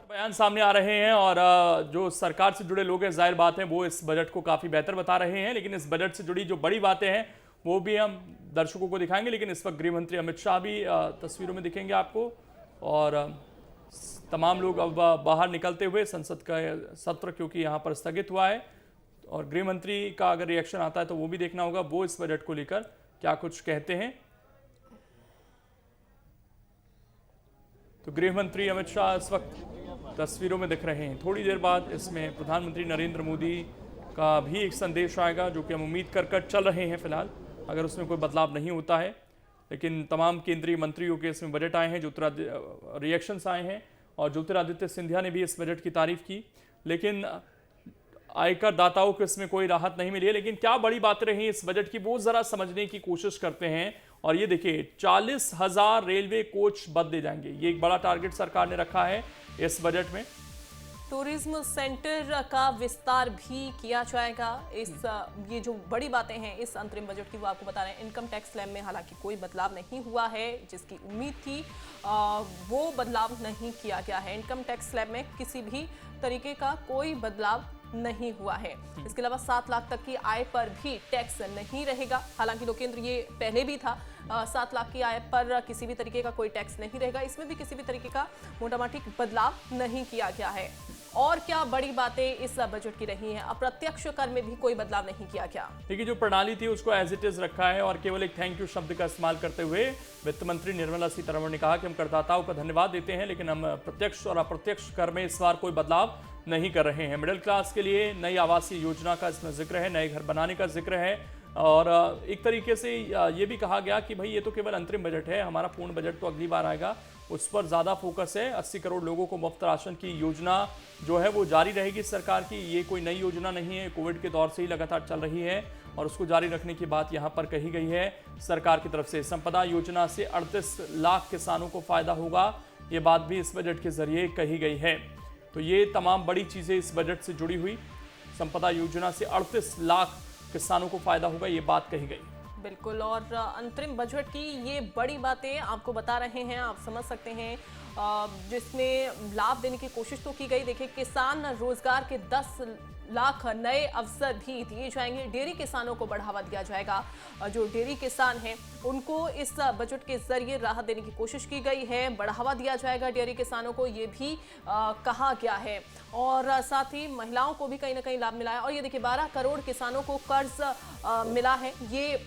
बयान सामने आ रहे हैं और जो सरकार से जुड़े लोग हैं जाहिर बात है वो इस बजट को काफ़ी बेहतर बता रहे हैं, लेकिन इस बजट से जुड़ी जो बड़ी बातें हैं वो भी हम दर्शकों को दिखाएंगे। लेकिन इस वक्त गृह मंत्री अमित शाह भी तस्वीरों में दिखेंगे आपको और तमाम लोग अब बाहर निकलते हुए संसद का सत्र क्योंकि यहाँ पर स्थगित हुआ है और गृह मंत्री का अगर रिएक्शन आता है तो वो भी देखना होगा वो इस बजट को लेकर क्या कुछ कहते हैं। तो गृह मंत्री अमित शाह इस वक्त तस्वीरों में दिख रहे हैं। थोड़ी देर बाद इसमें प्रधानमंत्री नरेंद्र मोदी का भी एक संदेश आएगा जो कि हम उम्मीद कर चल रहे हैं फिलहाल, अगर उसमें कोई बदलाव नहीं होता है। लेकिन तमाम केंद्रीय मंत्रियों के इसमें बजट आए हैं, रिएक्शंस आए हैं और ज्योतिरादित्य सिंधिया ने भी इस बजट की तारीफ की, लेकिन आयकर दाताओं को इसमें कोई राहत नहीं मिली है। लेकिन क्या बड़ी बातें रही इस बजट की वो ज़रा समझने की कोशिश करते हैं। और ये देखिए 40,000 रेलवे कोच बदले जाएंगे, ये एक बड़ा टारगेट सरकार ने रखा है इस बजट में। टूरिज्म सेंटर का विस्तार भी किया जाएगा। ये जो बड़ी बातें हैं इस अंतरिम बजट की वो आपको बता रहे हैं। इनकम टैक्स स्लैब में हालांकि कोई बदलाव नहीं हुआ है, जिसकी उम्मीद थी वो बदलाव नहीं किया गया है। इनकम टैक्स स्लैब में किसी भी तरीके का कोई बदलाव नहीं हुआ है। इसके अलावा 7 लाख तक की आय पर भी टैक्स नहीं रहेगा। हालांकि लोकेंद्र ये पहले भी था, 7 लाख की आय पर किसी भी तरीके का कोई टैक्स नहीं रहेगा। इसमें भी किसी भी तरीके का मोटा-मोटी बदलाव नहीं किया गया है। और क्या बड़ी बातें इस बजट की रही हैं, अप्रत्यक्ष कर में भी कोई बदलाव नहीं किया गया। देखिए जो प्रणाली थी उसको एज इट इज रखा है और केवल एक थैंक यू शब्द का इस्तेमाल करते हुए वित्त मंत्री निर्मला सीतारमण ने कहा कि हम करदाताओं का धन्यवाद देते हैं, लेकिन हम प्रत्यक्ष और अप्रत्यक्ष कर में इस बार कोई बदलाव नहीं कर रहे हैं। मिडिल क्लास के लिए नई आवासीय योजना का इसमें जिक्र है, नए घर बनाने का जिक्र है और एक तरीके से ये भी कहा गया कि भाई ये तो केवल अंतरिम बजट है, हमारा पूर्ण बजट तो अगली बार आएगा, उस पर ज़्यादा फोकस है। 80 करोड़ लोगों को मुफ्त राशन की योजना जो है वो जारी रहेगी सरकार की। ये कोई नई योजना नहीं है, कोविड के दौर से ही लगातार चल रही है और उसको जारी रखने की बात यहाँ पर कही गई है सरकार की तरफ से। संपदा योजना से 38 लाख किसानों को फायदा होगा, ये बात भी इस बजट के जरिए कही गई है। तो ये तमाम बड़ी चीज़ें इस बजट से जुड़ी हुई, संपदा योजना से 38 लाख किसानों को फायदा होगा, ये बात कही गई। बिल्कुल, और अंतरिम बजट की ये बड़ी बातें आपको बता रहे हैं, आप समझ सकते हैं, जिसमें लाभ देने की कोशिश तो की गई। देखिए किसान रोजगार के 10 लाख नए अवसर भी दिए जाएंगे। डेयरी किसानों को बढ़ावा दिया जाएगा। जो डेयरी किसान हैं उनको इस बजट के जरिए राहत देने की कोशिश की गई है, बढ़ावा दिया जाएगा डेयरी किसानों को, ये भी कहा गया है। और साथ ही महिलाओं को भी कहीं ना कहीं लाभ मिला है। और ये देखिए 12 करोड़ किसानों को कर्ज मिला है। ये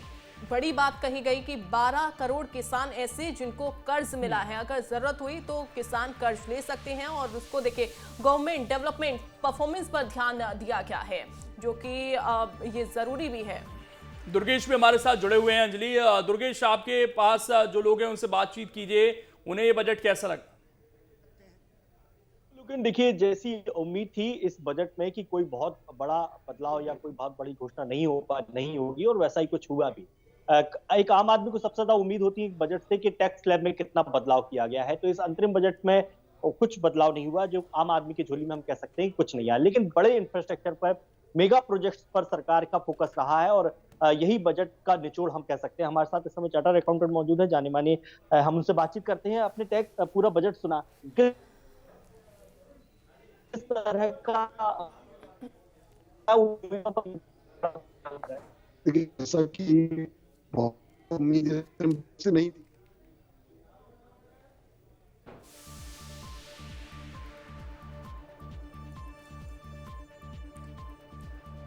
बड़ी बात कही गई कि 12 करोड़ किसान ऐसे जिनको कर्ज मिला है, अगर जरूरत हुई तो किसान कर्ज ले सकते हैं। और उसको देखिए गवर्नमेंट डेवलपमेंट परफॉर्मेंस पर ध्यान दिया गया है, जो कि ये जरूरी भी है। दुर्गेश भी हमारे साथ जुड़े हुए हैं। अंजलि, दुर्गेश आपके पास जो लोग हैं उनसे बातचीत कीजिए, उन्हें ये बजट कैसा लगा? लेकिन देखिए जैसी उम्मीद थी इस बजट में कि कोई बहुत बड़ा बदलाव या कोई बहुत बड़ी घोषणा नहीं होगी और वैसा ही कुछ हुआ भी। एक आम आदमी को सबसे ज्यादा उम्मीद होती है बजट से कि टैक्स स्लैब में कितना बदलाव किया गया है, तो इस अंतरिम बजट में कुछ बदलाव नहीं हुआ। जो आम आदमी की झोली में हम कह सकते हैं कुछ नहीं आया, लेकिन बड़े इंफ्रास्ट्रक्चर पर, मेगा प्रोजेक्ट्स पर सरकार का फोकस रहा है और यही बजट का निचोड़ हम कह सकते हैं। हमारे साथ इस समय चार्टर्ड अकाउंटेंट मौजूद है, जाने माने, हम उनसे बातचीत करते हैं। अपने टैक्स पूरा बजट सुना, किस तरह का जैसा कि बहुत उम्मीद से नहीं थी।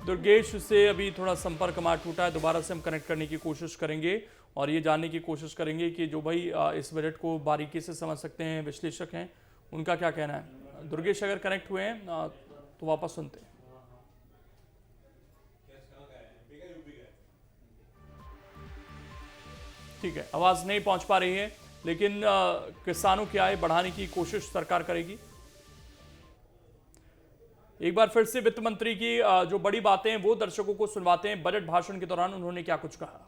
दुर्गेश से अभी थोड़ा संपर्क हमारा टूटा है, दोबारा से हम कनेक्ट करने की कोशिश करेंगे और ये जानने की कोशिश करेंगे कि जो भाई इस बजट को बारीकी से समझ सकते हैं, विश्लेषक हैं, उनका क्या कहना है। दुर्गेश अगर कनेक्ट हुए हैं तो वापस सुनते हैं। ठीक है, आवाज नहीं पहुंच पा रही है, लेकिन किसानों की आय बढ़ाने की कोशिश सरकार करेगी। एक बार फिर से वित्त मंत्री की जो बड़ी बातें वो दर्शकों को सुनवाते हैं। बजट भाषण के दौरान उन्होंने क्या कुछ कहा।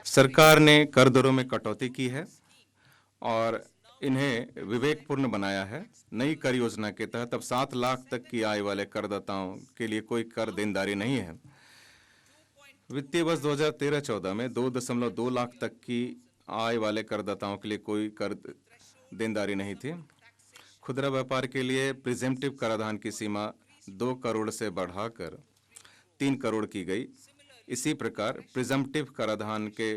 सरकार ने कर दरों में कटौती की है और इन्हें विवेकपूर्ण बनाया है। नई कर योजना के तहत अब 7 लाख तक की आय वाले करदाताओं के लिए कोई कर देनदारी नहीं है। वित्तीय वर्ष 2013-14 में 2.2 लाख तक की आय वाले करदाताओं के लिए कोई कर देनदारी नहीं थी। खुदरा व्यापार के लिए प्रिजेम्प्टिव कराधान की सीमा 2 करोड़ से बढ़ाकर 3 करोड़ की गई। इसी प्रकार प्रिजम्प्टिव कराधान के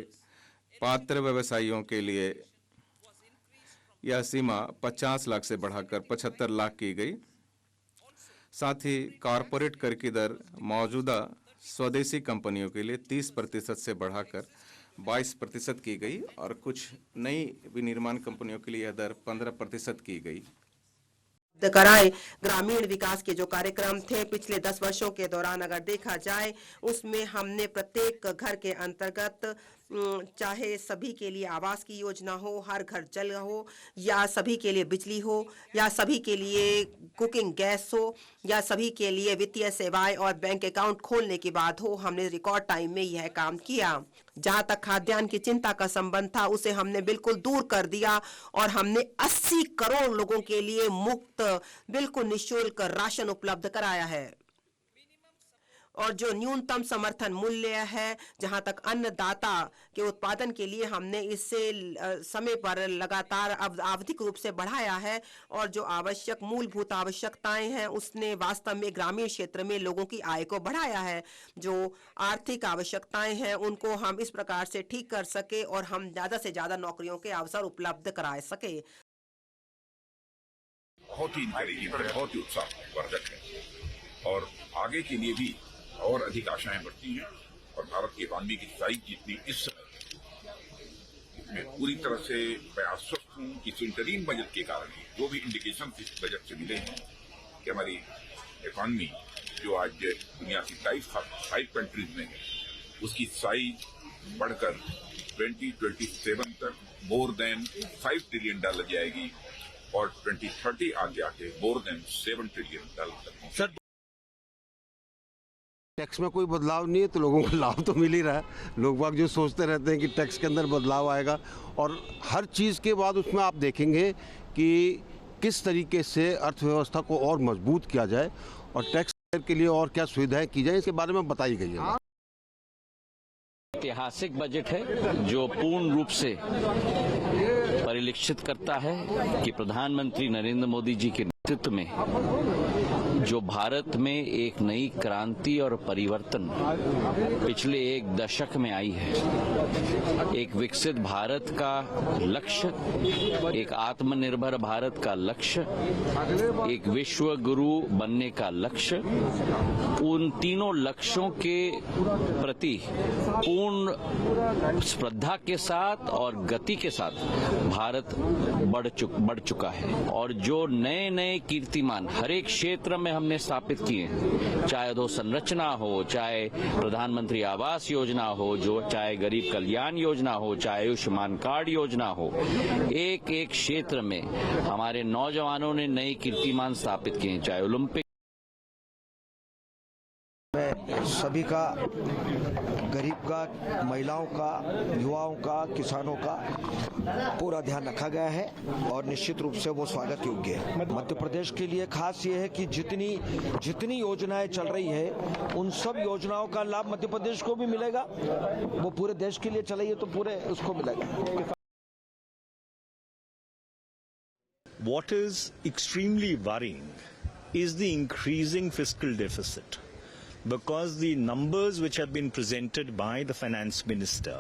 पात्र व्यवसायियों के लिए यह सीमा 50 लाख से बढ़ाकर 75 लाख की गई। साथ ही कॉरपोरेट कर की दर मौजूदा स्वदेशी कंपनियों के लिए 30% से बढ़ाकर 22% की गई और कुछ नई विनिर्माण कंपनियों के लिए यह दर 15% की गई। कराए ग्रामीण विकास के जो कार्यक्रम थे पिछले 10 वर्षों के दौरान अगर देखा जाए, उसमें हमने प्रत्येक घर के अंतर्गत चाहे सभी के लिए आवास की योजना हो, हर घर जल हो, या सभी के लिए बिजली हो, या सभी के लिए कुकिंग गैस हो, या सभी के लिए वित्तीय सेवाएं और बैंक अकाउंट खोलने की बात हो, हमने रिकॉर्ड टाइम में यह काम किया। जहां तक खाद्यान्न की चिंता का संबंध था, उसे हमने बिल्कुल दूर कर दिया और हमने 80 करोड़ लोगों के लिए मुफ्त बिल्कुल निःशुल्क राशन उपलब्ध कराया है। और जो न्यूनतम समर्थन मूल्य है, जहां तक अन्नदाता के उत्पादन के लिए हमने इससे समय पर लगातार आवधिक रूप से बढ़ाया है और जो आवश्यक मूलभूत आवश्यकताएं हैं उसने वास्तव में ग्रामीण क्षेत्र में लोगों की आय को बढ़ाया है। जो आर्थिक आवश्यकताएं हैं उनको हम इस प्रकार से ठीक कर सके और हम ज्यादा से ज्यादा नौकरियों के अवसर उपलब्ध करा सके। बहुत ही बहुत ही उत्साहवर्धक है और आगे के लिए भी और अधिक आशाएं बढ़ती हैं और भारत की इकॉनमी की साइज जितनी इस समय, इसमें पूरी तरह से मैं आश्वस्त हूं कि इस इंटरिम बजट के कारण जो भी इंडिकेशन इस बजट से मिले हैं कि हमारी इकॉनमी जो आज दुनिया की 5 कंट्रीज में है उसकी साइज बढ़कर 2027 तक मोर देन $5 ट्रिलियन जाएगी और 2030 आगे आके मोर देन $7 ट्रिलियन तक। टैक्स में कोई बदलाव नहीं है तो लोगों को लाभ तो मिल ही रहा है। लोग बाग जो सोचते रहते हैं कि टैक्स के अंदर बदलाव आएगा और हर चीज़ के बाद उसमें आप देखेंगे कि किस तरीके से अर्थव्यवस्था को और मजबूत किया जाए और टैक्स के लिए और क्या सुविधाएं की जाए इसके बारे में बताई गई है। ऐतिहासिक बजट है जो पूर्ण रूप से परिलक्षित करता है कि प्रधानमंत्री नरेंद्र मोदी जी के नेतृत्व में जो भारत में एक नई क्रांति और परिवर्तन पिछले 1 दशक में आई है। एक विकसित भारत का लक्ष्य, एक आत्मनिर्भर भारत का लक्ष्य, एक विश्व गुरु बनने का लक्ष्य, उन तीनों लक्ष्यों के प्रति पूर्ण श्रद्धा के साथ और गति के साथ भारत बढ़ चुका है और जो नए कीर्तिमान हर एक क्षेत्र में हमने स्थापित किए हैं, चाहे अधोसंरचना हो, चाहे प्रधानमंत्री आवास योजना हो, जो चाहे गरीब कल्याण योजना हो, चाहे आयुष्मान कार्ड योजना हो, एक क्षेत्र में हमारे नौजवानों ने नए कीर्तिमान स्थापित किए हैं, चाहे ओलंपिक। मैं सभी का, गरीब का, महिलाओं का, युवाओं का, किसानों का पूरा ध्यान रखा गया है और निश्चित रूप से वो स्वागत योग्य है। मध्य प्रदेश के लिए खास ये है कि जितनी योजनाएं चल रही है उन सब योजनाओं का लाभ मध्य प्रदेश को भी मिलेगा। वो पूरे देश के लिए चल रही है तो पूरे उसको मिलेगा। What is extremely worrying is the increasing fiscal deficit, because the numbers which have been presented by the finance minister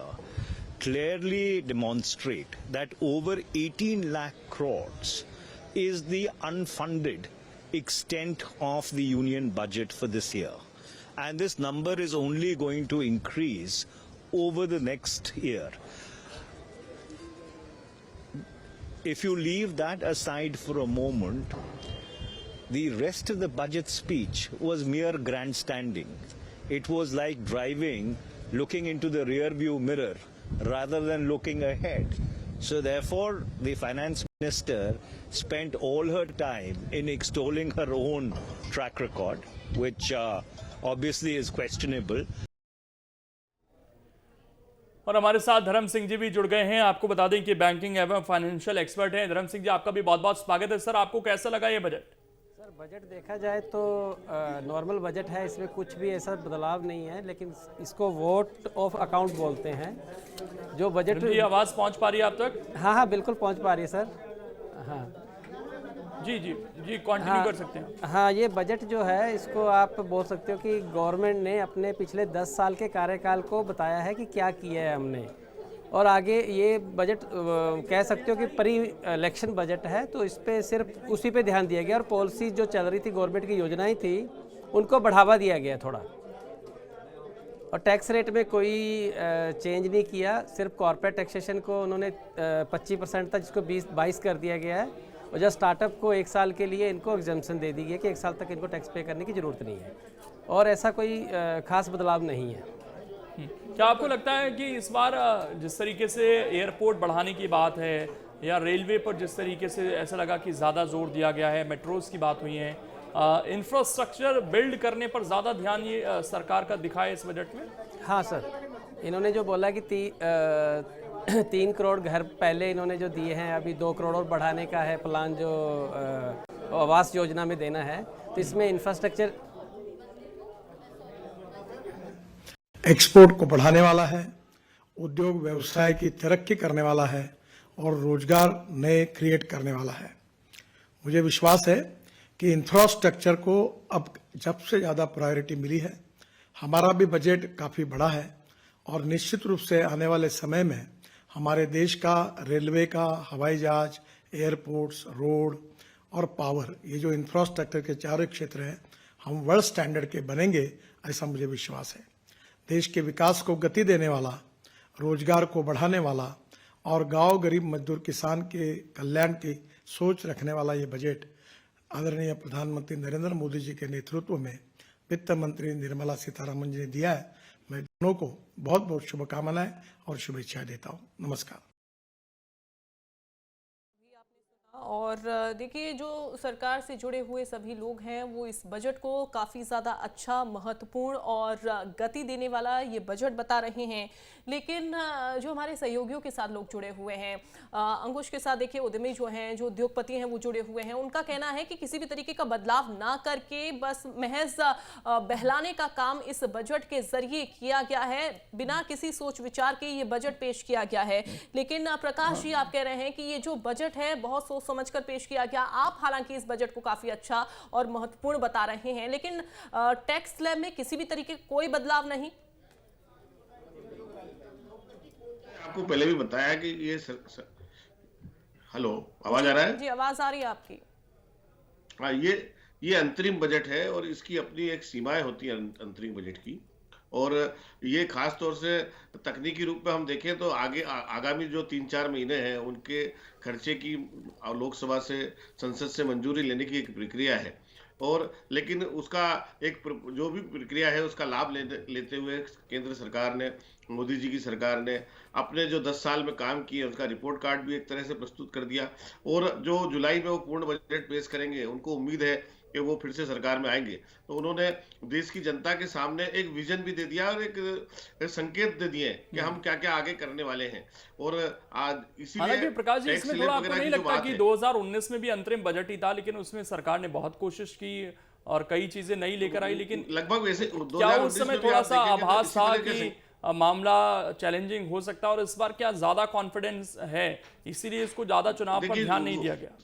clearly demonstrate that over 18 lakh crores is the unfunded extent of the union budget for this year, and this number is only going to increase over the next year. If you leave that aside for a moment, the rest of the budget speech was mere grandstanding. It was like driving looking into the rear view mirror rather than looking ahead. So therefore, the finance minister spent all her time in extolling her own track record, which obviously is questionable. और हमारे साथ धर्म सिंह जी भी जुड़ गए हैं। आपको बता दें कि बैंकिंग एवं फाइनेंशियल एक्सपर्ट हैं। धर्म सिंह जी, आपका भी बहुत बहुत स्वागत है। सर, आपको कैसा लगा ये बजट? सर, बजट देखा जाए तो नॉर्मल बजट है, इसमें कुछ भी ऐसा बदलाव नहीं है, लेकिन इसको वोट ऑफ अकाउंट बोलते हैं। जो बजट की आवाज़ पहुंच पा रही है आप तक? हाँ हाँ, बिल्कुल पहुंच पा रही है सर। हाँ जी जी जी, कंटिन्यू कर सकते हैं। हाँ, ये बजट जो है इसको आप बोल सकते हो कि गवर्नमेंट ने अपने पिछले 10 साल के कार्यकाल को बताया है कि क्या किया है हमने, और आगे ये बजट कह सकते हो कि प्री इलेक्शन बजट है, तो इस पर सिर्फ उसी पे ध्यान दिया गया और पॉलिसी जो चल रही थी, गवर्नमेंट की योजनाएं थी, उनको बढ़ावा दिया गया थोड़ा। और टैक्स रेट में कोई चेंज नहीं किया, सिर्फ कॉर्पोरेट टैक्सेशन को उन्होंने 25% तक, जिसको 22 कर दिया गया है, और जब स्टार्टअप को 1 साल के लिए इनको एग्जम्पशन दे दी गई है कि 1 साल तक इनको टैक्स पे करने की ज़रूरत नहीं है, और ऐसा कोई खास बदलाव नहीं है। क्या आपको लगता है कि इस बार जिस तरीके से एयरपोर्ट बढ़ाने की बात है, या रेलवे पर जिस तरीके से ऐसा लगा कि ज़्यादा जोर दिया गया है, मेट्रोज़ की बात हुई है, इंफ्रास्ट्रक्चर बिल्ड करने पर ज़्यादा ध्यान ये सरकार का दिखा है इस बजट में? हाँ सर, इन्होंने जो बोला कि 3 करोड़ घर पहले इन्होंने जो दिए हैं, अभी 2 करोड़ और बढ़ाने का है प्लान, जो आवास योजना में देना है, तो इसमें इंफ्रास्ट्रक्चर एक्सपोर्ट को बढ़ाने वाला है, उद्योग व्यवसाय की तरक्की करने वाला है, और रोजगार नए क्रिएट करने वाला है। मुझे विश्वास है कि इंफ्रास्ट्रक्चर को अब जब से ज़्यादा प्रायोरिटी मिली है। हमारा भी बजट काफ़ी बड़ा है, और निश्चित रूप से आने वाले समय में हमारे देश का रेलवे का, हवाई जहाज, एयरपोर्ट्स, रोड और पावर, ये जो इंफ्रास्ट्रक्चर के चारों क्षेत्र हैं, हम वर्ल्ड स्टैंडर्ड के बनेंगे, ऐसा मुझे विश्वास है। देश के विकास को गति देने वाला, रोजगार को बढ़ाने वाला और गांव गरीब मजदूर किसान के कल्याण की सोच रखने वाला ये बजट आदरणीय प्रधानमंत्री नरेंद्र मोदी जी के नेतृत्व में वित्त मंत्री निर्मला सीतारमण जी ने दिया है। मैं दोनों को बहुत बहुत शुभकामनाएं और शुभेच्छाएं देता हूं। नमस्कार। और देखिए, जो सरकार से जुड़े हुए सभी लोग हैं वो इस बजट को काफ़ी ज़्यादा अच्छा, महत्वपूर्ण और गति देने वाला ये बजट बता रहे हैं। लेकिन जो हमारे सहयोगियों के साथ लोग जुड़े हुए हैं, अंकुश के साथ देखिए, उद्यमी जो हैं, जो उद्योगपति हैं, वो जुड़े हुए हैं, उनका कहना है कि किसी भी तरीके का बदलाव ना करके बस महज बहलाने का काम इस बजट के जरिए किया गया है, बिना किसी सोच विचार के ये बजट पेश किया गया है। लेकिन प्रकाश जी, आप कह रहे हैं कि ये जो बजट है बहुत सोच समझकर पेश किया गया। आप हालांकि इस बजट को काफी अच्छा और महत्वपूर्ण बता रहे हैं, लेकिन टैक्स स्लैब में किसी भी तरीके का कोई बदलाव नहीं। आपको पहले भी बताया कि ये हेलो, आवाज आ रहा है? जी, आवाज आ रही है आपकी। हाँ, ये अंतरिम बजट है, और इसकी अपनी एक सीमाएं होती हैं अंतरिम बजट की, और ये खास तौर से तकनीकी रूप में हम देखें तो आगामी जो 3-4 महीने हैं उनके खर्चे की लोकसभा से, संसद से मंजूरी लेने की एक प्रक्रिया है, और लेकिन उसका एक जो भी प्रक्रिया है उसका लाभ लेते हुए केंद्र सरकार ने, मोदी जी की सरकार ने अपने जो 10 साल में काम किए उसका रिपोर्ट कार्ड भी एक तरह से प्रस्तुत कर दिया, और जो जुलाई में वो पूर्ण बजट पेश करेंगे, उनको उम्मीद है कि वो फिर से सरकार में आएंगे, तो उन्होंने देश की जनता के सामने एक विजन भी दे दिया और एक संकेत दे दिए कि हम क्या क्या आगे करने वाले हैं। और आज इसीलिए प्रकाश जी, इसमें थोड़ा आपको नहीं लगता कि 2019 में भी अंतरिम बजट ही था, लेकिन उसमें सरकार ने बहुत कोशिश की और कई चीजें नई लेकर आई, लेकिन लगभग वैसे क्या उस समय थोड़ा सा आभास था कि मामला चैलेंजिंग हो सकता है, और इस बार क्या ज्यादा कॉन्फिडेंस है, इसीलिए इसको ज्यादा चुनाव पर ध्यान नहीं दिया गया?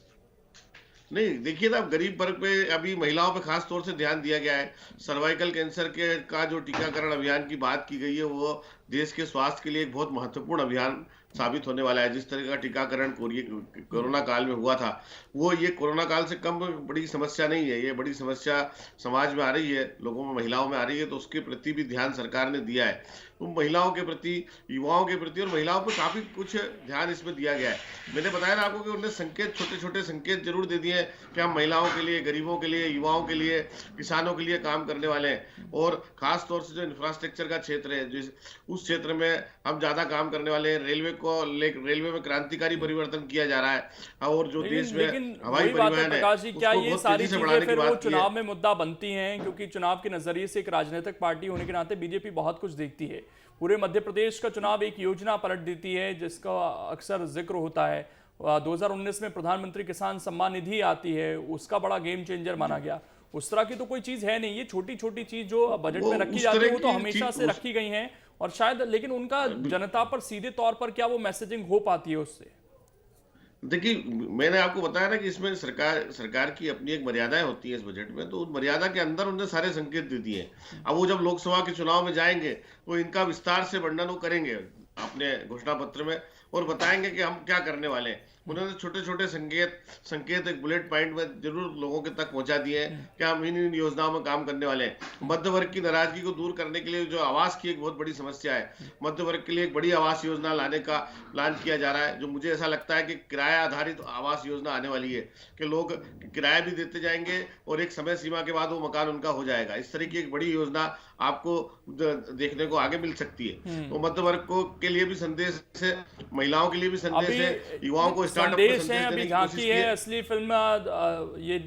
नहीं, देखिए ना, गरीब वर्ग पे, अभी महिलाओं पे खास तौर से ध्यान दिया गया है। सर्वाइकल कैंसर का जो टीकाकरण अभियान की बात की गई है, वो देश के स्वास्थ्य के लिए एक बहुत महत्वपूर्ण अभियान साबित होने वाला है। जिस तरह का टीकाकरण कोरोना काल में हुआ था, वो ये कोरोना काल से कम बड़ी समस्या नहीं है। ये बड़ी समस्या समाज में आ रही है, लोगों में, महिलाओं में आ रही है, तो उसके प्रति भी ध्यान सरकार ने दिया है। तो महिलाओं के प्रति, युवाओं के प्रति और महिलाओं पर काफी कुछ ध्यान इसमें दिया गया है। मैंने बताया ना आपको कि उन्होंने संकेत, छोटे छोटे संकेत जरूर दे दिए हैं कि हम महिलाओं के लिए, गरीबों के लिए, युवाओं के लिए, किसानों के लिए काम करने वाले हैं। और खास तौर से जो इंफ्रास्ट्रक्चर का क्षेत्र है, उस क्षेत्र में हम ज्यादा काम करने वाले हैं। रेलवे में क्रांतिकारी परिवर्तन किया जा रहा है और जो देश में हवाई परिवहन है, प्रकाश जी, क्या ये सारी चीजें फिर वो चुनाव में है। मुद्दा बनती हैं? क्योंकि चुनाव के नजरिए से एक राजनीतिक पार्टी होने के नाते बीजेपी बहुत कुछ देखती है। पूरे मध्य प्रदेश का चुनाव एक योजना पलट देती है जिसका अक्सर जिक्र होता है। 2019 में प्रधानमंत्री किसान सम्मान निधि आती है, उसका बड़ा गेम चेंजर माना गया। उस तरह की तो कोई चीज है नहीं। ये छोटी छोटी चीज जो बजट में रखी जाती है वो तो हमेशा से रखी गई हैं और शायद, लेकिन उनका जनता पर सीधे तौर पर क्या वो मैसेजिंग हो पाती है उससे? देखिए, मैंने आपको बताया ना कि इसमें सरकार की अपनी एक मर्यादाएं होती है इस बजट में, तो उस मर्यादा के अंदर उन्होंने सारे संकेत दे दिए। अब वो जब लोकसभा के चुनाव में जाएंगे तो इनका विस्तार से वर्णन वो करेंगे अपने घोषणा पत्र में और बताएंगे कि हम क्या करने वाले हैं। उन्होंने छोटे छोटे संकेत एक बुलेट पॉइंट में जरूर लोगों के तक पहुंचा दिए हैं कि हम इन योजनाओं में काम करने वाले हैं। मध्य वर्ग की नाराजगी को दूर करने के लिए जो आवास की एक बहुत बड़ी समस्या है, मध्य वर्ग के लिए एक बड़ी आवास योजना लाने का प्लान किया जा रहा है। जो मुझे ऐसा लगता है कि किराया आधारित आवास योजना आने वाली है कि लोग किराया भी देते जाएंगे और एक समय सीमा के बाद वो मकान उनका हो जाएगा। इस तरह की एक बड़ी योजना आपको देखने को आगे मिल सकती है। तो मध्य वर्ग को के लिए भी संदेश है, महिलाओं के लिए भी संदेश है, युवाओं को संदेश है। अभी झांकी है, असली फिल्म ये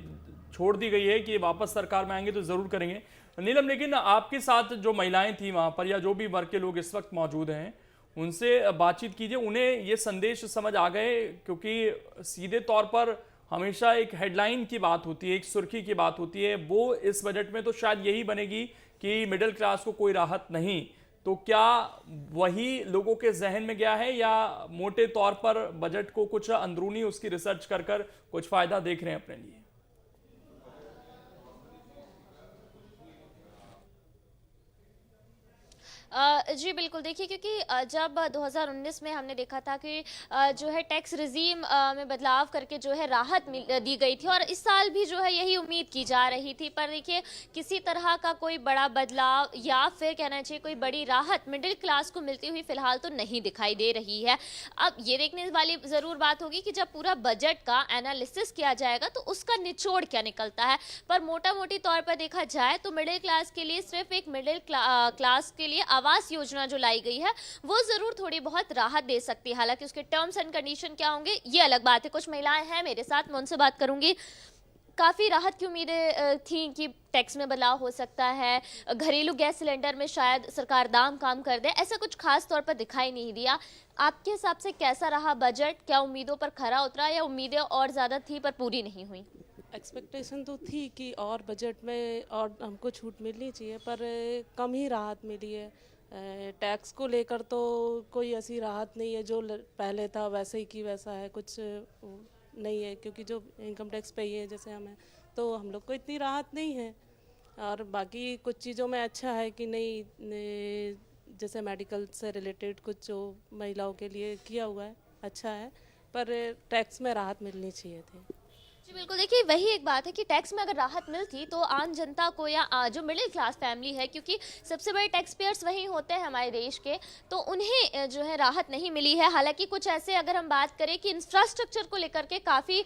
छोड़ दी गई है कि वापस सरकार में आएंगे तो जरूर करेंगे। नीलम, लेकिन आपके साथ जो महिलाएं थी वहां पर या जो भी वर्ग के लोग इस वक्त मौजूद हैं उनसे बातचीत कीजिए, उन्हें ये संदेश समझ आ गए? क्योंकि सीधे तौर पर हमेशा एक हेडलाइन की बात होती है, एक सुर्खी की बात होती है, वो इस बजट में तो शायद यही बनेगी कि मिडिल क्लास को कोई राहत नहीं। तो क्या वही लोगों के जहन में गया है या मोटे तौर पर बजट को कुछ अंदरूनी उसकी रिसर्च कर कुछ फायदा देख रहे हैं अपने लिए? जी बिल्कुल, देखिए क्योंकि जब 2019 में हमने देखा था कि जो है टैक्स रिजीम में बदलाव करके जो है राहत दी गई थी और इस साल भी जो है यही उम्मीद की जा रही थी, पर देखिए किसी तरह का कोई बड़ा बदलाव या फिर कहना चाहिए कोई बड़ी राहत मिडिल क्लास को मिलती हुई फिलहाल तो नहीं दिखाई दे रही है। अब ये देखने वाली ज़रूर बात होगी कि जब पूरा बजट का एनालिसिस किया जाएगा तो उसका निचोड़ क्या निकलता है, पर मोटा मोटी तौर पर देखा जाए तो मिडिल क्लास के लिए सिर्फ एक मिडिल क्लास के लिए आवास योजना जो लाई गई है वो जरूर थोड़ी बहुत राहत दे सकती है। हालांकि उसके टर्म्स एंड कंडीशन क्या होंगे ये अलग बात है। कुछ महिलाएं हैं मेरे साथ, मैं उनसे बात करूंगी। काफ़ी राहत की उम्मीदें थी कि टैक्स में बदलाव हो सकता है, घरेलू गैस सिलेंडर में शायद सरकार दाम कम कर दे, ऐसा कुछ खास तौर पर दिखाई नहीं दिया। आपके हिसाब से कैसा रहा बजट? क्या उम्मीदों पर खरा उतरा या उम्मीदें और ज़्यादा थी पर पूरी नहीं हुई? एक्सपेक्टेशन तो थी कि और बजट में और हमको छूट मिलनी चाहिए, पर कम ही राहत मिली है। टैक्स को लेकर तो कोई ऐसी राहत नहीं है, जो पहले था वैसे ही की वैसा है, कुछ नहीं है। क्योंकि जो इनकम टैक्स पे है जैसे हमें, तो हम लोग को इतनी राहत नहीं है। और बाकी कुछ चीज़ों में अच्छा है कि नहीं, जैसे मेडिकल से रिलेटेड कुछ जो महिलाओं के लिए किया हुआ है अच्छा है, पर टैक्स में राहत मिलनी चाहिए थी। जी बिल्कुल, देखिए वही एक बात है कि टैक्स में अगर राहत मिलती तो आम जनता को या जो मिडिल क्लास फैमिली है, क्योंकि सबसे बड़े टैक्स पेयर्स वही होते हैं हमारे देश के, तो उन्हें जो है राहत नहीं मिली है। हालांकि कुछ ऐसे अगर हम बात करें कि इंफ्रास्ट्रक्चर को लेकर के काफ़ी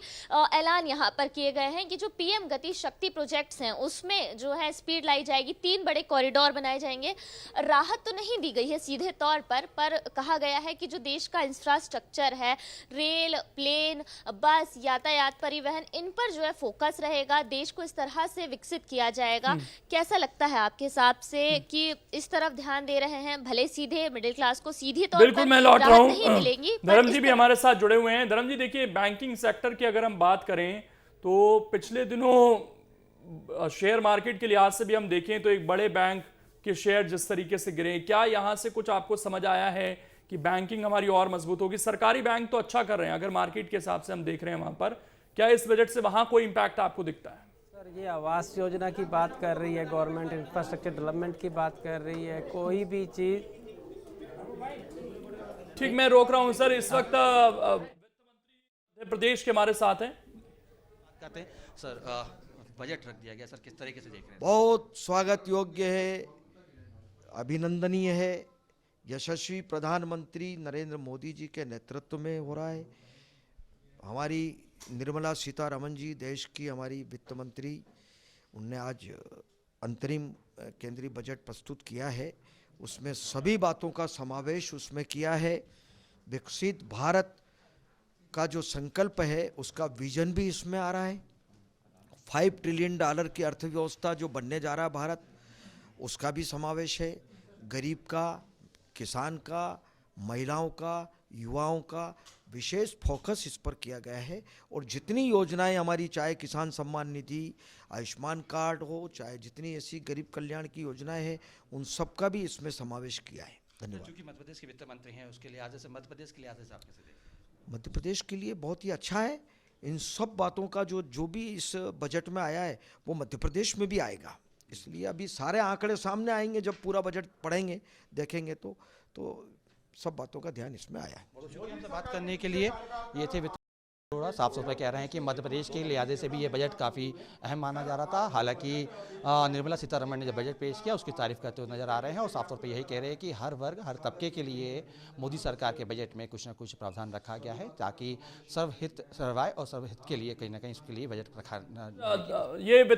ऐलान यहाँ पर किए गए हैं कि जो PM गति शक्ति प्रोजेक्ट्स हैं उसमें जो है स्पीड लाई जाएगी, 3 बड़े कॉरिडोर बनाए जाएंगे। राहत तो नहीं दी गई है सीधे तौर पर कहा गया है कि जो देश का इंफ्रास्ट्रक्चर है, रेल, प्लेन, बस, यातायात, परिवहन, इन पर जो है फोकस रहेगा, देश को इस तरह से विकसित किया जाएगा। कैसा लगता है आपके हिसाब से कि इस तरफ ध्यान दे रहे हैं? भले सीधे मिडिल क्लास को सीधी तौर बिल्कुल, मैं लौट रहा हूं। मिलेंगी। धर्म जी भी हमारे साथ जुड़े हुए हैं। धर्म जी, देखिए बैंकिंग सेक्टर की अगर हम बात करें तो पिछले दिनों शेयर मार्केट के लिहाज से भी हम देखें तो एक बड़े बैंक के शेयर जिस तरीके से गिरे, क्या यहाँ से कुछ आपको समझ आया है कि बैंकिंग हमारी और मजबूत होगी? सरकारी बैंक तो अच्छा कर रहे हैं, अगर मार्केट के हिसाब से हम देख रहे हैं वहां पर, क्या इस बजट से वहां कोई इंपैक्ट आपको दिखता है? सर, ये आवास योजना की बात कर रही है, गवर्नमेंट इंफ्रास्ट्रक्चर डेवलपमेंट की बात कर रही है, कोई भी चीज़ ठीक, मैं रोक रहा हूं सर, इस वक्त मध्य प्रदेश के हमारे साथ हैं। कहते हैं सर, बजट रख दिया गया सर, किस तरीके से देख रहे हैं? बहुत स्वागत योग्य है, अभिनंदनीय है। यशस्वी प्रधानमंत्री नरेंद्र मोदी जी के नेतृत्व में हो रहा है। हमारी निर्मला सीतारमण जी, देश की हमारी वित्त मंत्री, उनने आज अंतरिम केंद्रीय बजट प्रस्तुत किया है। उसमें सभी बातों का समावेश उसमें किया है। विकसित भारत का जो संकल्प है उसका विजन भी इसमें आ रहा है। $5 ट्रिलियन की अर्थव्यवस्था जो बनने जा रहा है भारत, उसका भी समावेश है। गरीब का, किसान का, महिलाओं का, युवाओं का विशेष फोकस इस पर किया गया है। और जितनी योजनाएं हमारी, चाहे किसान सम्मान निधि, आयुष्मान कार्ड हो, चाहे जितनी ऐसी गरीब कल्याण की योजनाएं हैं, उन सब का भी इसमें समावेश किया है। धन्यवाद। चूंकि मध्य प्रदेश के वित्त मंत्री हैं, उसके लिहाज से मध्य प्रदेश के लिहाज से आप कैसे देखते हैं? मध्य प्रदेश के लिए बहुत ही अच्छा है। इन सब बातों का जो भी इस बजट में आया है वो मध्य प्रदेश में भी आएगा। इसलिए अभी सारे आंकड़े सामने आएंगे, जब पूरा बजट पढ़ेंगे, देखेंगे तो सब बातों का ध्यान इसमें आया है। हमसे बात करने के लिए ये थे वित्त थोड़ा साफ सुथरा कह रहे हैं कि मध्य प्रदेश के लिहाजे से भी ये बजट काफ़ी अहम माना जा रहा था। हालांकि निर्मला सीतारमण ने जब बजट पेश किया उसकी तारीफ करते हुए नजर आ रहे हैं और साफ तौर पर यही कह रहे हैं कि हर वर्ग, हर तबके के लिए मोदी सरकार के बजट में कुछ ना कुछ प्रावधान रखा गया है ताकि सर्वहित सर्वाय और सर्वहित के लिए कहीं ना कहीं इसके लिए बजट रखा। ये वित्त